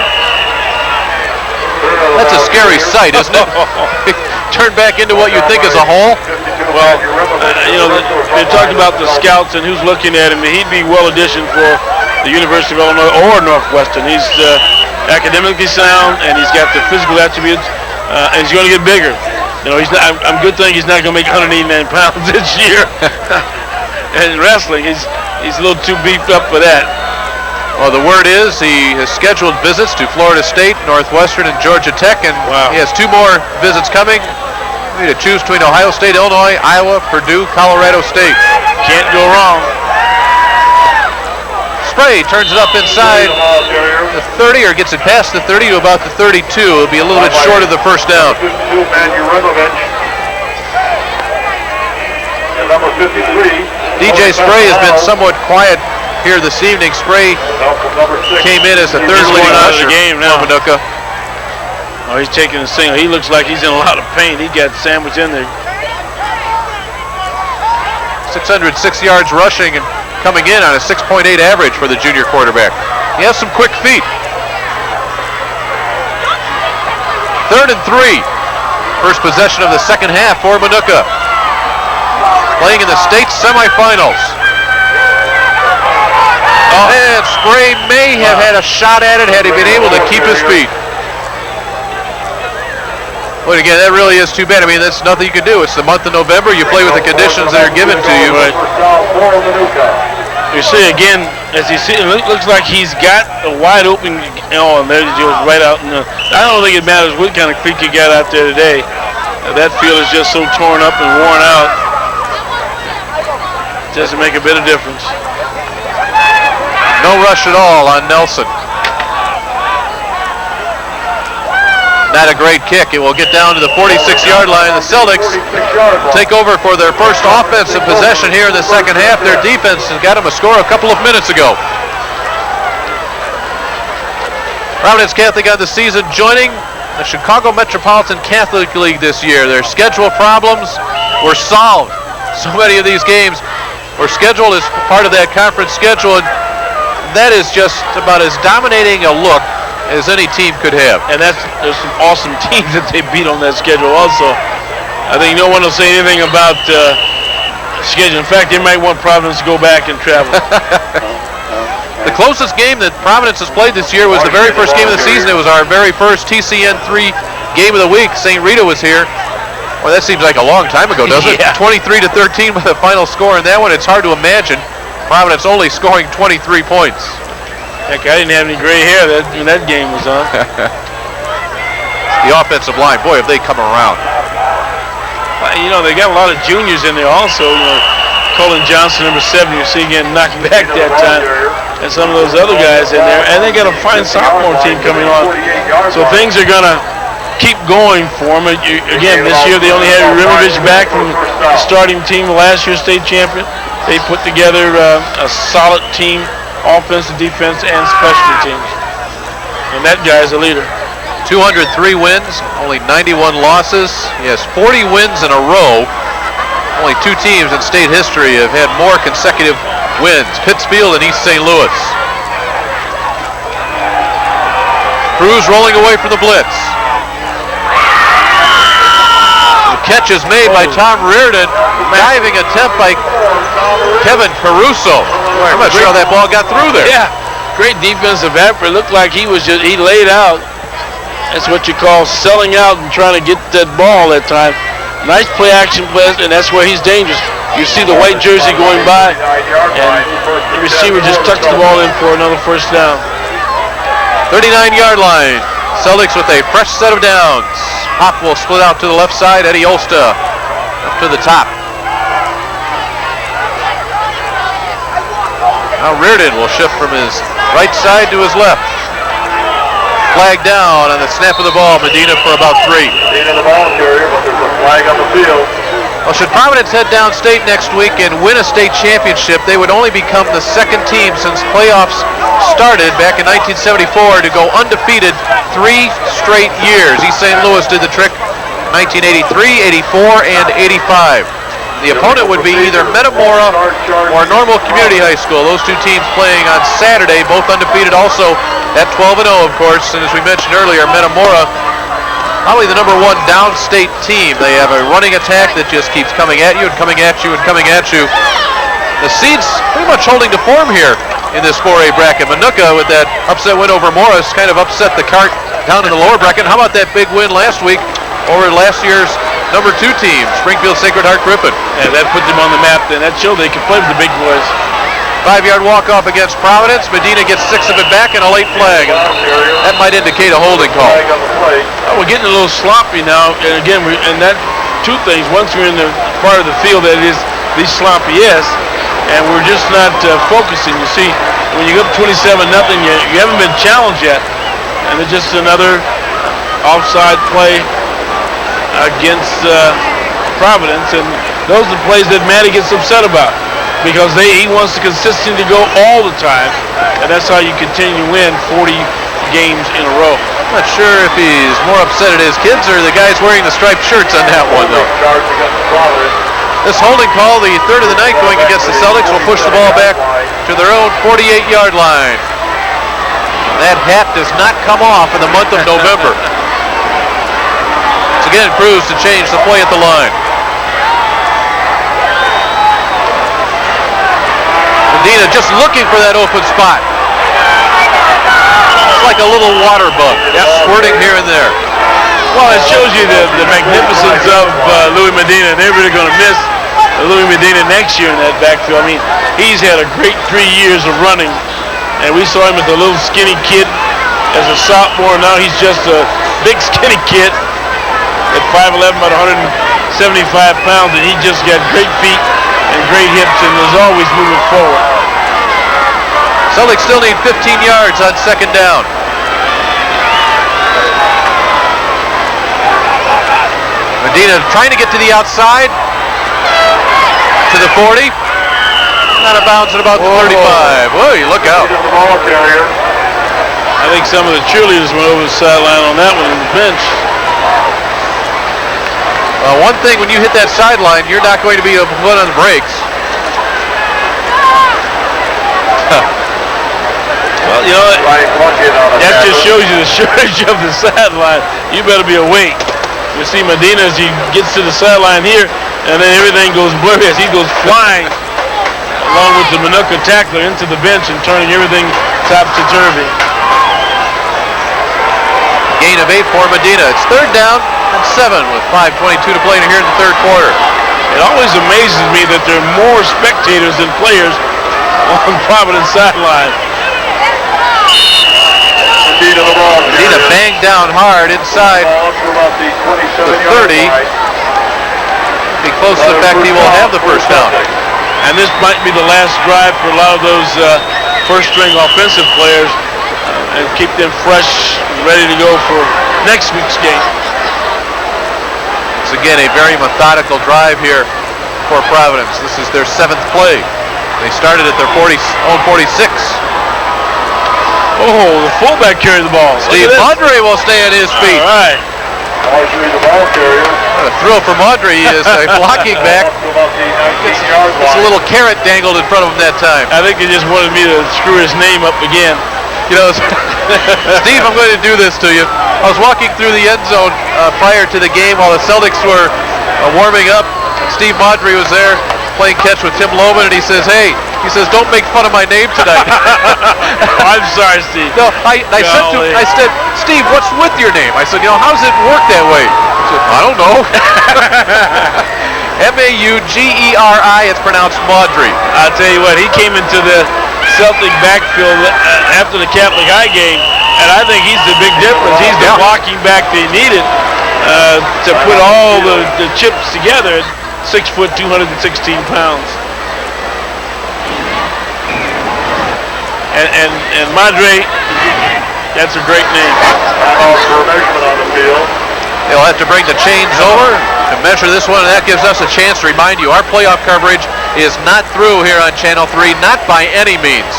That's a scary sight, isn't it? Turn back into what you think is a hole. Well, they talked about the scouts and who's looking at him. He'd be well auditioned for the University of Illinois or Northwestern. He's academically sound, and he's got the physical attributes, and he's going to get bigger. He's not, I'm good thing he's not going to make 189 pounds this year. And wrestling, he's a little too beefed up for that. Well, the word is he has scheduled visits to Florida State, Northwestern, and Georgia Tech, and he has 2 more visits coming. We need to choose between Ohio State, Illinois, Iowa, Purdue, Colorado State. Can't go wrong. Spray turns it up inside the 30, or gets it past the 30 to about the 32. It'll be a little bit short of the first down. Number 53. DJ Spray has been somewhat quiet here this evening. Spray came in as the third leading out rusher of the game now. for Minooka. Oh, he's taking a single. He looks like he's in a lot of pain. He got sandwiched in there. 606 yards rushing and coming in on a 6.8 average for the junior quarterback. He has some quick feet. 3rd and 3. First possession of the second half for Minooka. Playing in the state semifinals. And Spray may have had a shot at it had he been able to keep his feet. But again, that really is too bad. I mean, that's nothing you can do. It's the month of November. You play with the conditions that are given to you. You see again, as you see, it looks like he's got a wide open. And there he goes right out. I don't think it matters what kind of creek you got out there today. That field is just so torn up and worn out. It doesn't make a bit of difference. No rush at all on Nelson. Not a great kick. It will get down to the 46-yard line. The Celtics take over for their first offensive possession here in the second half. Their defense has got them a score a couple of minutes ago. Providence Catholic on the season joining the Chicago Metropolitan Catholic League this year. Their schedule problems were solved. So many of these games were scheduled as part of that conference schedule, and that is just about as dominating a look as any team could have. And there's some awesome teams that they beat on that schedule also. I think no one will say anything about schedule. In fact, they might want Providence to go back and travel. The closest game that Providence has played this year was the very first game of the season. It was our very first TCN 3 game of the week. St. Rita was here. Well, that seems like a long time ago, doesn't it? 23-13 with the final score in that one. It's hard to imagine Providence only scoring 23 points. Heck, I didn't have any gray hair when that game was on. The offensive line, boy, have they come around. They got a lot of juniors in there also. Colin Johnson, number 7, you see again knocked back that time, and some of those other guys in there. And they got a fine sophomore team coming on. So things are going to keep going for them. Again, this year they only had Rimovich back from the starting team, last year's state champion. They put together a solid team, offense, defense, and special teams. And that guy's a leader. 203 wins, only 91 losses. He has 40 wins in a row. Only 2 teams in state history have had more consecutive wins, Pittsfield and East St. Louis. Cruz rolling away from the blitz. The catch is made by Tom Reardon. Diving attempt by Kevin Caruso. I'm not sure how that ball got through there. Yeah, great defensive effort. It looked like he laid out. That's what you call selling out and trying to get that ball that time. Nice play action play, and that's where he's dangerous. You see the white jersey going by, and the receiver just tucks the ball in for another first down. 39-yard line. Celtics with a fresh set of downs. Hop will split out to the left side. Eddie Olsta up to the top. Now Reardon will shift from his right side to his left. Flag down on the snap of the ball. Medina for about 3. Medina the ball carrier, but there's a flag on the field. Well, should Providence head downstate next week and win a state championship, they would only become the second team since playoffs started back in 1974 to go undefeated 3 straight years. East St. Louis did the trick 1983, 84, and 85. The opponent would be either Metamora or Normal Community High School. Those 2 teams playing on Saturday, both undefeated also at 12-0, of course. And as we mentioned earlier, Metamora, probably the number 1 downstate team. They have a running attack that just keeps coming at you and coming at you and coming at you. The seeds pretty much holding to form here in this 4A bracket. Minooka, with that upset win over Morris, kind of upset the cart down in the lower bracket. How about that big win last week over last year's number 2 team, Springfield Sacred Heart Griffin? And that put them on the map then. That showed they could play with the big boys. 5-yard walk-off against Providence. Medina gets 6 of it back and a late flag. That might indicate a holding call. We're getting a little sloppy now. And again, and that 2 things. Once we're in the part of the field that is the sloppiest, and we're just not focusing. You see, when you go up 27-0, you haven't been challenged yet. And it's just another offside play against Providence. And those are the plays that Matty gets upset about, because he wants to consistently go all the time, and that's how you continue to win 40 games in a row. I'm not sure if he's more upset at his kids or the guys wearing the striped shirts on that one, though. This holding call, the 3rd of the night going against the Celtics, will push the ball back to their own 48-yard line. That hat does not come off in the month of November. It's again Cruz to change the play at the line. Medina just looking for that open spot. It's like a little water bug, squirting here and there. Well, it shows you the magnificence of Louis Medina. They're really going to miss Louis Medina next year in that backfield. I mean, he's had a great 3 years of running, and we saw him as a little skinny kid as a sophomore. Now he's just a big skinny kid at 5'11", about 175 pounds, and he just got great feet and great hips, and is always moving forward. Celtics still need 15 yards on 2nd down. Medina trying to get to the outside, to the 40, out of bounds at about the 35. Whoa, look out. I think some of the cheerleaders went over the sideline on that one on the bench. One thing, when you hit that sideline, you're not going to be able to put on the brakes. Well, you know, that just shows you the shortage of the sideline. You better be awake. You see Medina as he gets to the sideline here, and then everything goes blurry as he goes flying along with the Minooka tackler into the bench and turning everything topsy-turvy. Gain of 8 for Medina. It's 3rd down and 7 with 5:22 to play here in the 3rd quarter. It always amazes me that there are more spectators than players on Providence sideline. Medina banged down hard inside the 30. Be close to the fact he will have the first down. And this might be the last drive for a lot of those first-string offensive players and keep them fresh, ready to go for next week's game. It's again a very methodical drive here for Providence. This is their 7th play. They started at their own 46. Oh, the fullback carried the ball. Steve Mondre will stay at his feet. All right. The ball carrier. What a throw for Mondre. He is blocking back. It's a little carrot dangled in front of him that time. I think they just wanted me to screw his name up again. You know, Steve, I'm going to do this to you. I was walking through the end zone prior to the game while the Celtics were warming up. Steve Mondre was there playing catch with Tim Lohman, and he says, "Hey," he says, "don't make fun of my name tonight." I'm sorry, Steve. No, I said, "Steve, what's with your name?" I said, "You know, how does it work that way?" He said, "I don't know." Maugeri, it's pronounced Maudry. I'll tell you what, he came into the Celtic backfield after the Catholic High game, and I think he's the big difference. He's the blocking back they needed to put all the chips together. 6 foot, 216 pounds. And Mondre, that's a great name. For measurement on the field. They'll have to bring the chains over to measure this one, and that gives us a chance to remind you our playoff coverage is not through here on Channel 3, not by any means.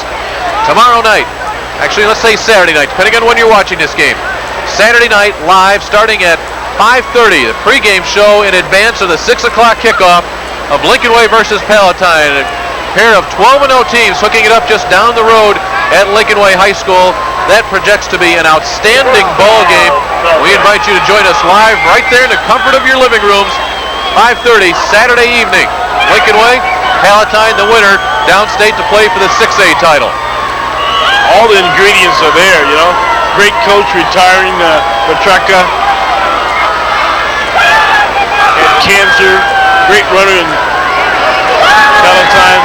Tomorrow night, actually let's say Saturday night, depending on when you're watching this game. Saturday night live starting at 5:30, the pregame show in advance of the 6 o'clock kickoff of Lincoln Way versus Palatine. A pair of 12-0 teams hooking it up just down the road at Lincoln Way High School. That projects to be an outstanding ball game. We invite you to join us live right there in the comfort of your living rooms. 5:30 Saturday evening. Lincoln Way, Palatine the winner, downstate to play for the 6A title. All the ingredients are there, you know. Great coach retiring, Petraka. Cancer, great runner in Palatine.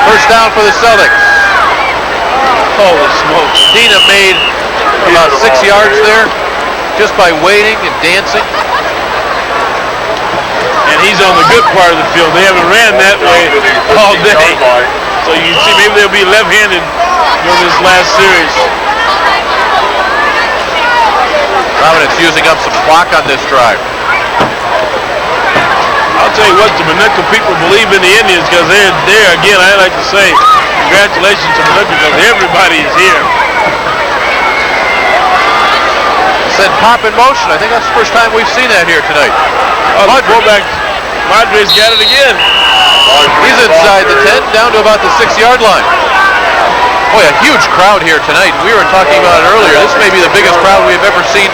First down for the Celtics. Holy smokes. Dina made about 6 yards there just by waiting and dancing. And he's on the good part of the field. They haven't ran that way all day. So you can see maybe they'll be left-handed during this last series. Providence using up some clock on this drive. I'll tell you what, the Minooka people believe in the Indians because they're there. Again, I like to say congratulations to Minooka because everybody is here. Said pop in motion. I think that's the first time we've seen that here tonight. Fullback Madre's got it again. He's inside the 10, down to about the 6-yard line. Boy, a huge crowd here tonight. We were talking about it earlier. This may be the biggest crowd we've ever seen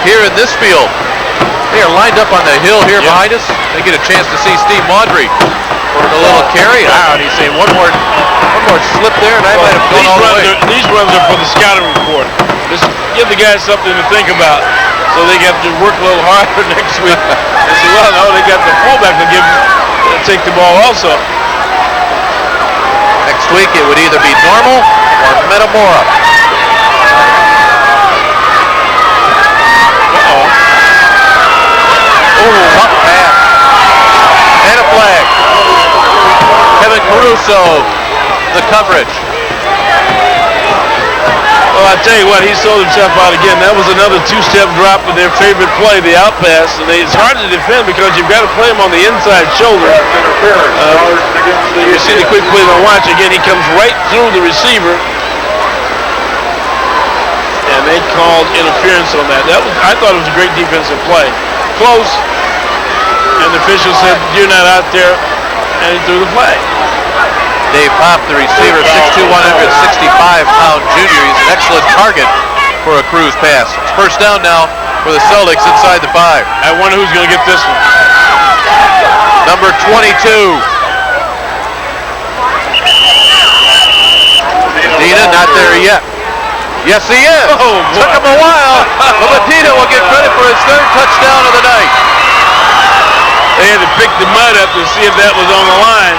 here in this field. They are lined up on the hill here behind us. They get a chance to see Steve Mondre for a little carry. And he's saying one more slip there, and I might have gone all the way. These runs are for the scouting report. Just give the guys something to think about, so they have to work a little harder next week. They say, well, no, they got the fullback to take the ball also. Next week it would either be Normal or Metamora. Tough pass. And a flag. Kevin Caruso, the coverage. Well, I tell you what, he sold himself out again. That was another two-step drop with their favorite play, the out pass. And it's hard to defend because you've got to play him on the inside shoulder. You see the quick play on watch. Again, he comes right through the receiver. And they called interference on that. I thought it was a great defensive play. Close. And the official said, you're not out there. And he threw the flag. Dave Pop, the receiver, 6'2", 165-pound junior. He's an excellent target for a cruise pass. It's first down now for the Celtics inside the 5. I wonder who's going to get this one. Number 22. Medina not there yet. Yes, he is. Oh, took him a while, but Medina will get credit for his third touchdown of the night. They had to pick the mud up to see if that was on the line.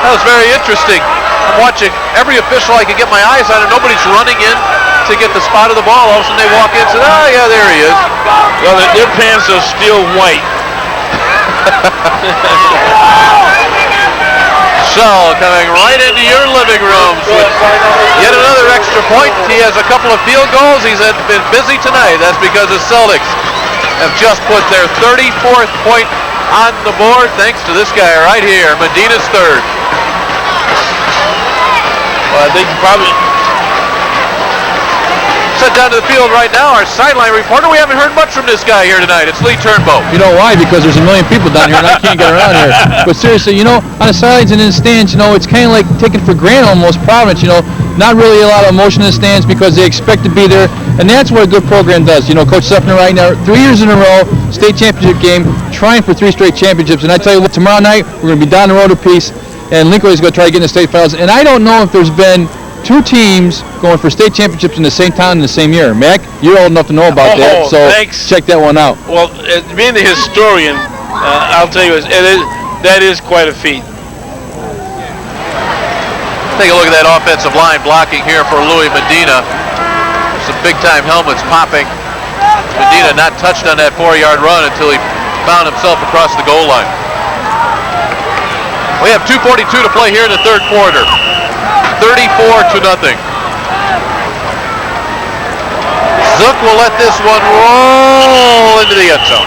That was very interesting. I'm watching every official I could get my eyes on, and nobody's running in to get the spot of the ball. All of a sudden they walk in and say, oh yeah, there he is. Well, their pants are still white. Shell coming right into your living rooms with yet another extra point. He has a couple of field goals. He's been busy tonight. That's because the Celtics have just put their 34th point on the board thanks to this guy right here, Medina's third. Well, I think probably Set down to the field right now, our sideline reporter. We haven't heard much from this guy here tonight. It's Lee Turnbow. You know why? Because there's a million people down here and I can't get around here. But seriously, you know, on the sidelines and in the stands, you know, it's kind of like taken for granted almost, Providence, you know, not really a lot of emotion in the stands because they expect to be there. And that's what a good program does. You know, Coach Suffner right now, 3 years in a row, state championship game, trying for 3 straight championships. And I tell you what, tomorrow night, we're going to be down the road a piece, and Lincoln is going to try to get in the state finals. And I don't know if there's been 2 teams going for state championships in the same town in the same year. Mac, you're old enough to know about that, so thanks. Check that one out. Well, being the historian, I'll tell you, that is quite a feat. Take a look at that offensive line blocking here for Louis Medina. Some big-time helmets popping. Medina not touched on that 4-yard run until he found himself across the goal line. We have 2:42 to play here in the third quarter. 34-0. Zook will let this one roll into the end zone.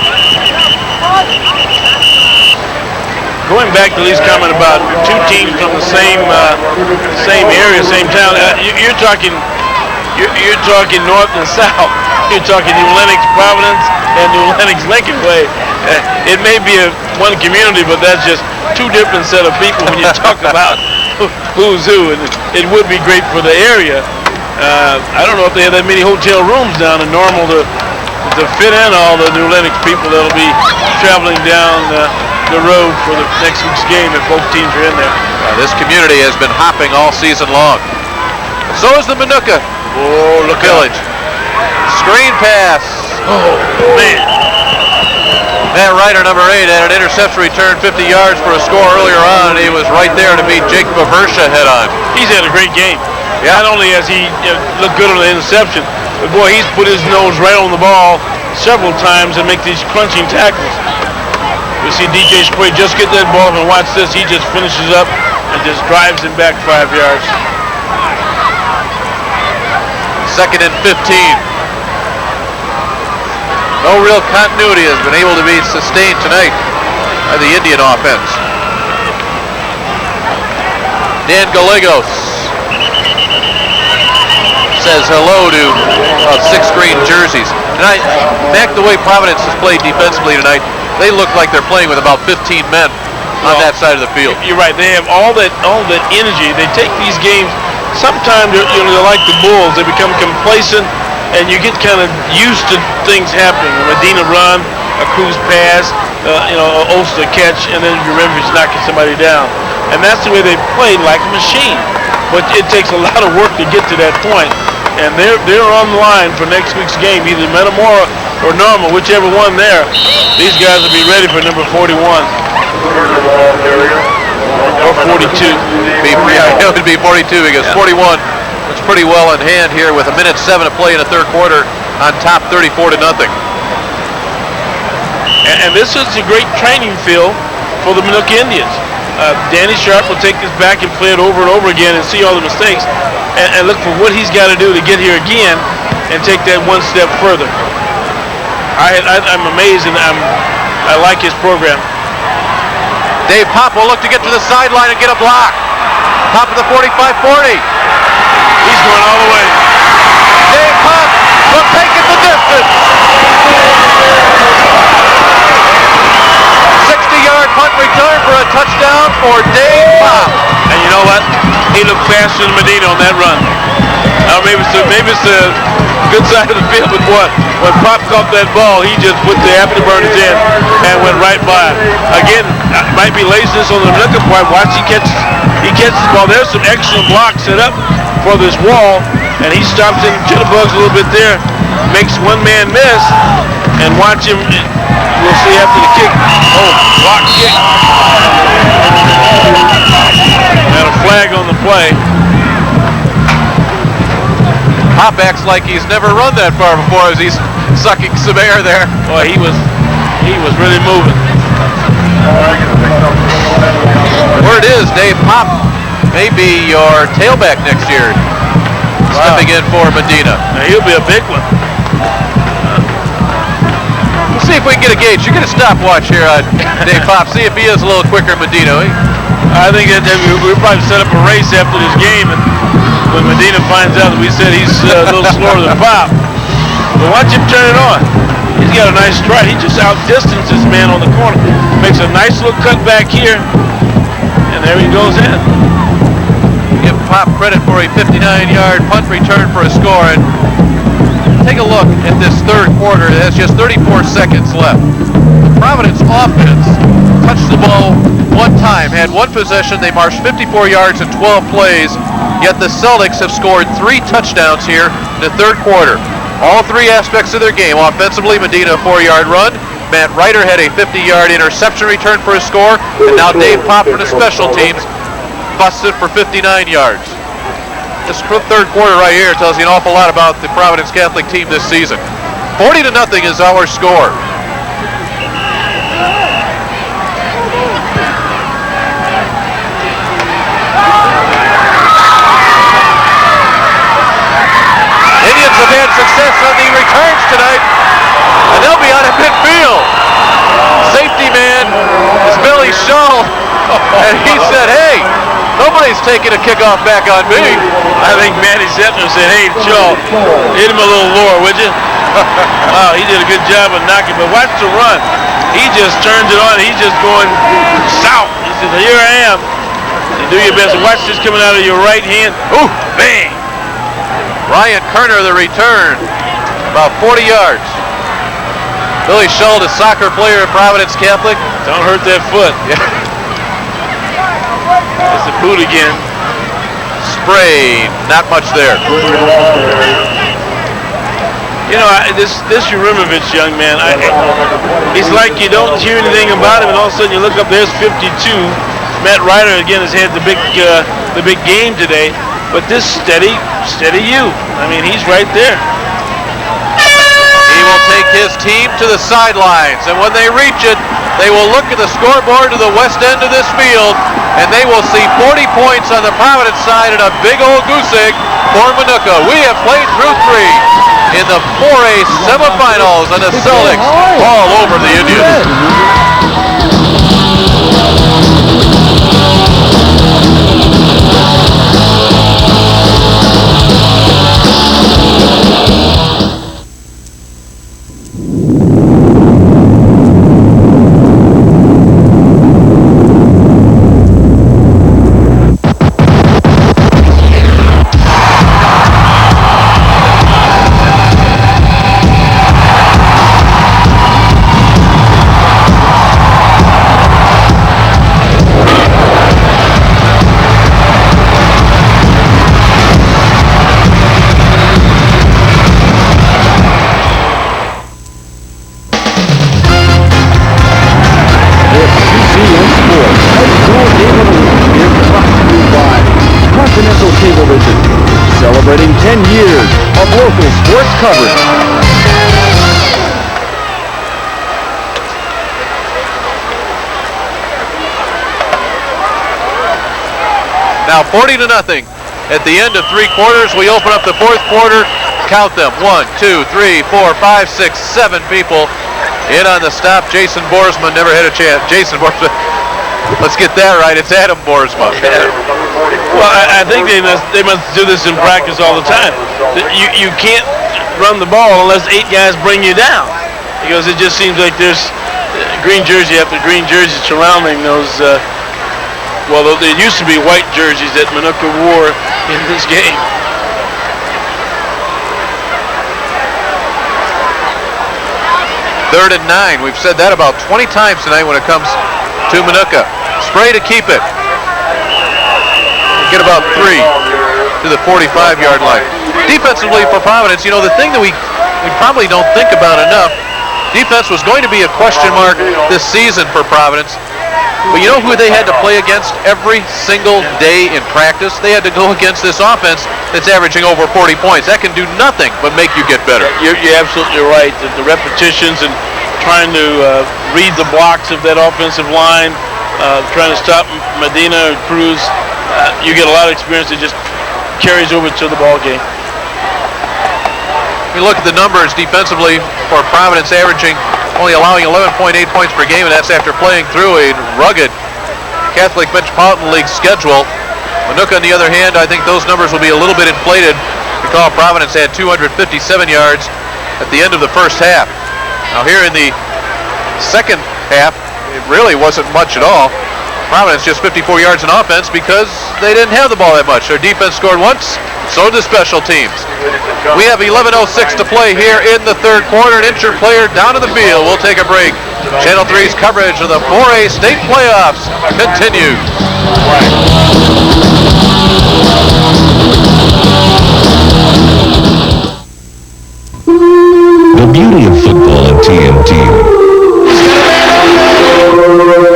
Going back to Lee's comment about 2 teams from the same area, same town, you're talking north and south. You're talking New Lenox, Providence, and New Lenox, Lincoln Way. It may be one community, but that's just 2 different set of people when you talk about who's who, and it would be great for the area. I don't know if they have that many hotel rooms down in Normal to fit in all the New Lenox people that'll be traveling down the road for the next week's game if both teams are in there. This community has been hopping all season long. So is the Minooka Village. Screen pass. Oh, man. Matt Ryder, number 8, had an interception return 50 yards for a score earlier on, and he was right there to meet Jake Baversha head on. He's had a great game. Yeah. Not only has he looked good on the interception, but boy, he's put his nose right on the ball several times and make these crunching tackles. We see DJ Spray just get that ball, and watch this. He just finishes up and just drives him back 5 yards. 2nd and 15. No real continuity has been able to be sustained tonight by the Indian offense. Dan Gallegos says hello to 6 green jerseys. Tonight, back the way Providence has played defensively tonight, they look like they're playing with about 15 men on that side of the field. You're right. They have all that energy. They take these games. Sometimes they're like the Bulls. They become complacent, and you get kind of used to things happening. A Medina run, a Cruz pass, Ulster catch, and then you remember he's knocking somebody down. And that's the way they play, like a machine. But it takes a lot of work to get to that point. And they're on the line for next week's game, either Metamora or Normal, whichever one there. These guys will be ready for number 41. Or 42. It would be 42 because 41 was pretty well in hand here with 1:07 to play in the third quarter on top 34-0. And this is a great training field for the Minooka Indians. Danny Sharp will take this back and play it over and over again and see all the mistakes and look for what he's got to do to get here again and take that one step further. I'm amazed and I like his program. Dave Pop will look to get to the sideline and get a block. Top of the 45-40. He's going all the way. Dave Pop will take it the distance. 60-yard punt return for a touchdown for Dave Pop. And you know what? He looked faster than Medina on that run. Maybe it's the good side of the field, but what? When Pop caught that ball, he just put the afterburners in and went right by. Again, might be laziness on the Minooka part. Watch, he catches the ball. There's some excellent blocks set up for this wall, and he stops in jitterbugs a little bit there, makes one man miss, and watch him. We'll see after the kick. Oh, block kick. And a flag on the play. Pop acts like he's never run that far before as he's sucking some air there. Boy, he was really moving. Word is Dave Pop may be your tailback next year. Stepping in for Medina. Now, he'll be a big one. We'll see if we can get a gauge. You're going to stopwatch here on Dave Pop. See if he is a little quicker than Medina. I think that we'll probably set up a race after this game, and when Medina finds out that we said he's a little slower than Pop. But watch him turn it on. He's got a nice stride. He just outdistanced this man on the corner. Makes a nice little cut back here, and there he goes in. Give Pop credit for a 59-yard punt return for a score. And take a look at this third quarter. It has just 34 seconds left. The Providence offense touched the ball one time, had one possession. They marched 54 yards in 12 plays. Yet the Celtics have scored 3 touchdowns here in the third quarter. All 3 aspects of their game. Offensively, Medina a 4-yard run. Matt Ryder had a 50-yard interception return for a score. And now Dave Pop from the special teams busted for 59 yards. This third quarter right here tells you an awful lot about the Providence Catholic team this season. 40-0 is our score. Indians have had success on the returns tonight, and they'll be out at midfield. Safety man is Billy Shull, and he said, hey, nobody's taking a kickoff back on me. I think Matty Zettner said, hey, Joe, hit him a little lower, would you? Wow, he did a good job of knocking, but watch the run. He just turns it on. He's just going south. He says, here I am. You do your best. Watch this coming out of your right hand. Ooh, bang. Ryan Kerner, the return, about 40 yards. Billy Shull, the soccer player at Providence Catholic. Don't hurt that foot. Yeah. It's the boot again. Sprayed, not much there. You know, this Urimovich young man, he's like you don't hear anything about him, and all of a sudden you look up, there's 52. Matt Ryder again has had the big game today, but this steady you. I mean, he's right there. He will take his team to the sidelines, and when they reach it, they will look at the scoreboard to the west end of this field, and they will see 40 points on the Providence side and a big old goose egg for Minooka. We have played through 3 in the 4A semifinals, and the Celtics all over the Indians. Celebrating 10 years of local sports coverage. Now 40-0. At the end of 3 quarters, we open up the 4th quarter. Count them. 1, 2, 3, 4, 5, 6, 7 people in on the stop. Jason Boersma never had a chance. Jason Boersma. Let's get that right. It's Adam Boersma. Well, I think they must do this in practice all the time. You can't run the ball unless 8 guys bring you down, because it just seems like there's green jersey after green jersey surrounding those. Well, there used to be white jerseys that Minooka wore in this game. Third and 9. We've said that about 20 times tonight when it comes to Minooka. Spray to keep it. Get about 3 to the 45-yard line. Defensively for Providence, you know, the thing that we probably don't think about enough, defense was going to be a question mark this season for Providence. But you know who they had to play against every single day in practice? They had to go against this offense that's averaging over 40 points. That can do nothing but make you get better. You're absolutely right. The repetitions and trying to read the blocks of that offensive line, trying to stop Medina or Cruz. You get a lot of experience that just carries over to the ball game. We look at the numbers defensively for Providence, averaging only allowing 11.8 points per game, and that's after playing through a rugged Catholic Metropolitan League schedule. Minooka, on the other hand, I think those numbers will be a little bit inflated. Recall Providence had 257 yards at the end of the first half. Now here in the second half, it really wasn't much at all. Providence just 54 yards in offense because they didn't have the ball that much. Their defense scored once, so did special teams. We have 11:06 to play here in the third quarter. An injured player down to the field. We'll take a break. Channel 3's coverage of the 4A state playoffs continues. The beauty of football on TNT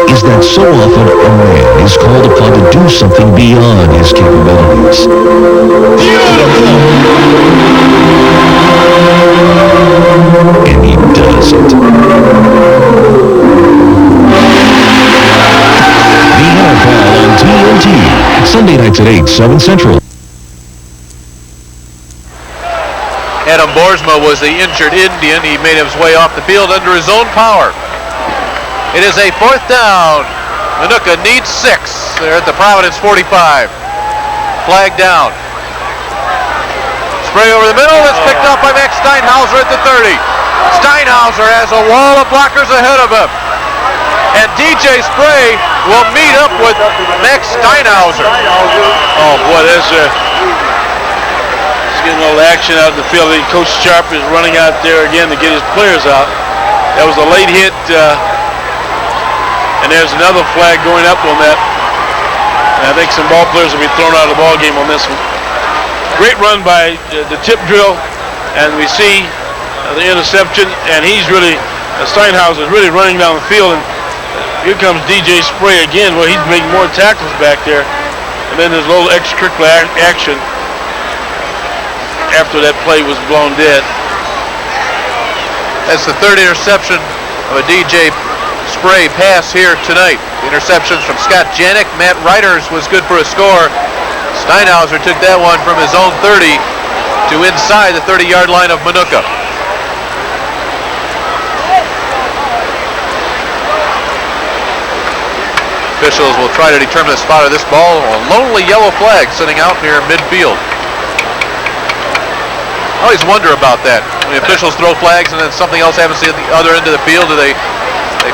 is that so often a man is called upon to do something beyond his capabilities. And he does it. The NFL on TNT, Sunday nights at 8, 7 Central. Adam Boersma was the injured Indian. He made his way off the field under his own power. It is a fourth down. Minooka needs 6. They're at the Providence 45. Flag down. Spray over the middle. It's picked up by Max Steinhauser at the 30. Steinhauser has a wall of blockers ahead of him. And DJ Spray will meet up with Max Steinhauser. Oh, boy, there's getting all the action out in the field. Coach Sharp is running out there again to get his players out. That was a late hit, and there's another flag going up on that. And I think some ball players will be thrown out of the ball game on this one. Great run by the tip drill, and we see the interception, and he's really, Steinhauser is really running down the field, and here comes DJ Spray again, where he's making more tackles back there. And then there's a little extracurricular action after that play was blown dead. That's the third interception of a DJ Spray pass here tonight. The interceptions from Scott Janik. Matt Reiters was good for a score. Steinhauser took that one from his own 30 to inside the 30-yard line of Minooka. Officials will try to determine the spot of this ball. A lonely yellow flag sitting out near midfield. I always wonder about that. When the officials throw flags and then something else happens at the other end of the field, do they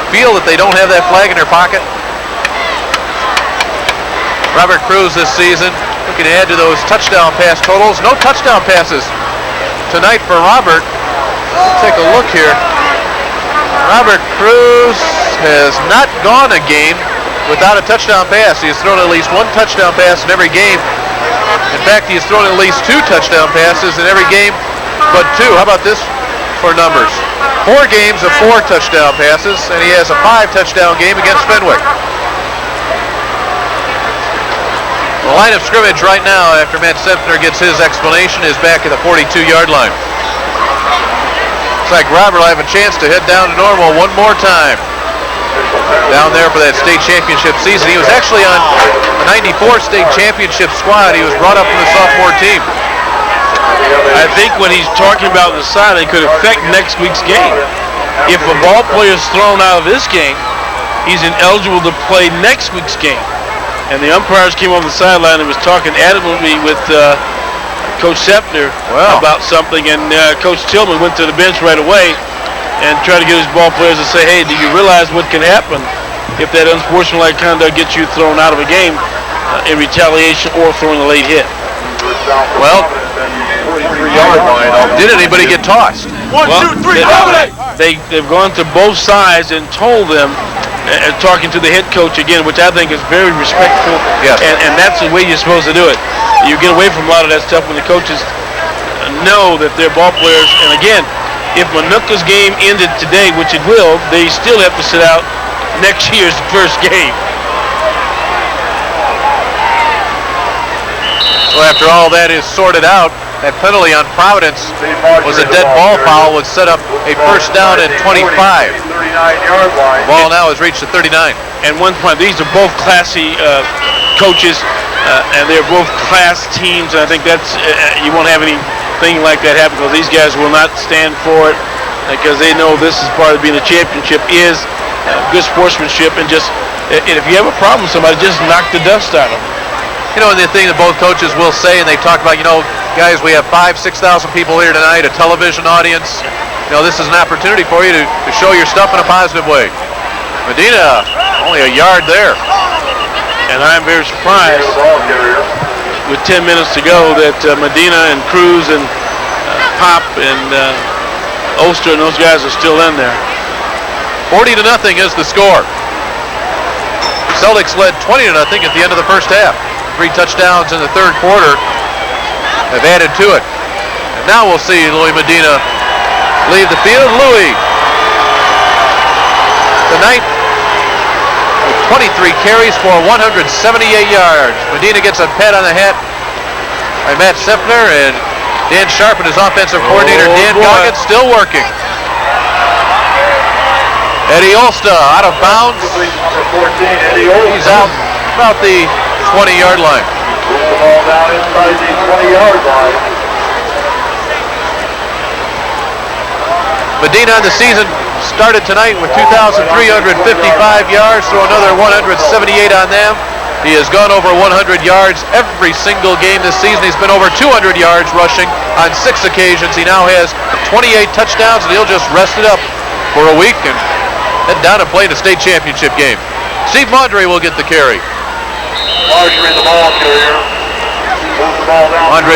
feel that they don't have that flag in their pocket? Robert Cruz this season looking to add to those touchdown pass totals. No touchdown passes tonight for Robert. Let's take a look here. Robert Cruz has not gone a game without a touchdown pass. He has thrown at least one touchdown pass in every game. In fact, he has thrown at least 2 touchdown passes in every game but 2. How about this for numbers? 4 games of 4 touchdown passes, and he has a 5 touchdown game against Fenwick. The line of scrimmage right now, after Matt Sempner gets his explanation, is back at the 42-yard line. Looks like Robert will have a chance to head down to normal one more time. Down there for that state championship season. He was actually on a 94 state championship squad. He was brought up from the sophomore team. I think what he's talking about on the side, it could affect next week's game. If a ball player is thrown out of this game, he's ineligible to play next week's game. And the umpires came on the sideline and was talking adamantly with Coach Sempner about something, and Coach Tillman went to the bench right away and try to get his ball players to say, hey, do you realize what can happen if that unsportsmanlike conduct gets you thrown out of a game in retaliation or throwing a late hit? Well, did anybody get tossed? They've gone to both sides and told them, talking to the head coach again, which I think is very respectful, and that's the way you're supposed to do it. You get away from a lot of that stuff when the coaches know that they're ball players, and again, if Minooka's game ended today, which it will, they still have to sit out next year's first game. So after all that is sorted out, That penalty on Providence was a dead ball foul, would set up a first down at 25. The ball now has reached the 39. And one point, these are both classy coaches, and they're both class teams, and I think that's, you won't have anything like that happen because these guys will not stand for it because they know this is part of being a championship is good sportsmanship, and just, and if you have a problem with somebody, just knock the dust out of them. You know, and the thing that both coaches will say, and they talk about, you know, guys, we have 5,000-6,000 people here tonight, a television audience. You know, this is an opportunity for you to show your stuff in a positive way. Medina, only a yard there. And I'm very surprised with 10 minutes to go that Medina and Cruz and Pop and Oster and those guys are still in there. 40-0 is the score. Celtics led 20-0 at the end of the first half. 3 touchdowns in the third quarter have added to it. And now we'll see Louis Medina leave the field. Louis tonight with 23 carries for 178 yards. Medina gets a pat on the hat by Matt Sefner, and Dan Sharp and his offensive coordinator Dan Goggins still working. Eddie Olsta out of bounds. He's out about the 20-yard line. Put the ball down inside the 20-yard line. Medina in the season started tonight with 2,355 yards, threw another 178 on them. He has gone over 100 yards every single game this season. He's been over 200 yards rushing on 6 occasions. He now has 28 touchdowns, and he'll just rest it up for a week and head down and play in a state championship game. Steve Mondre will get the carry. Marjorie, the ball carrier. Moves the ball down. Mondre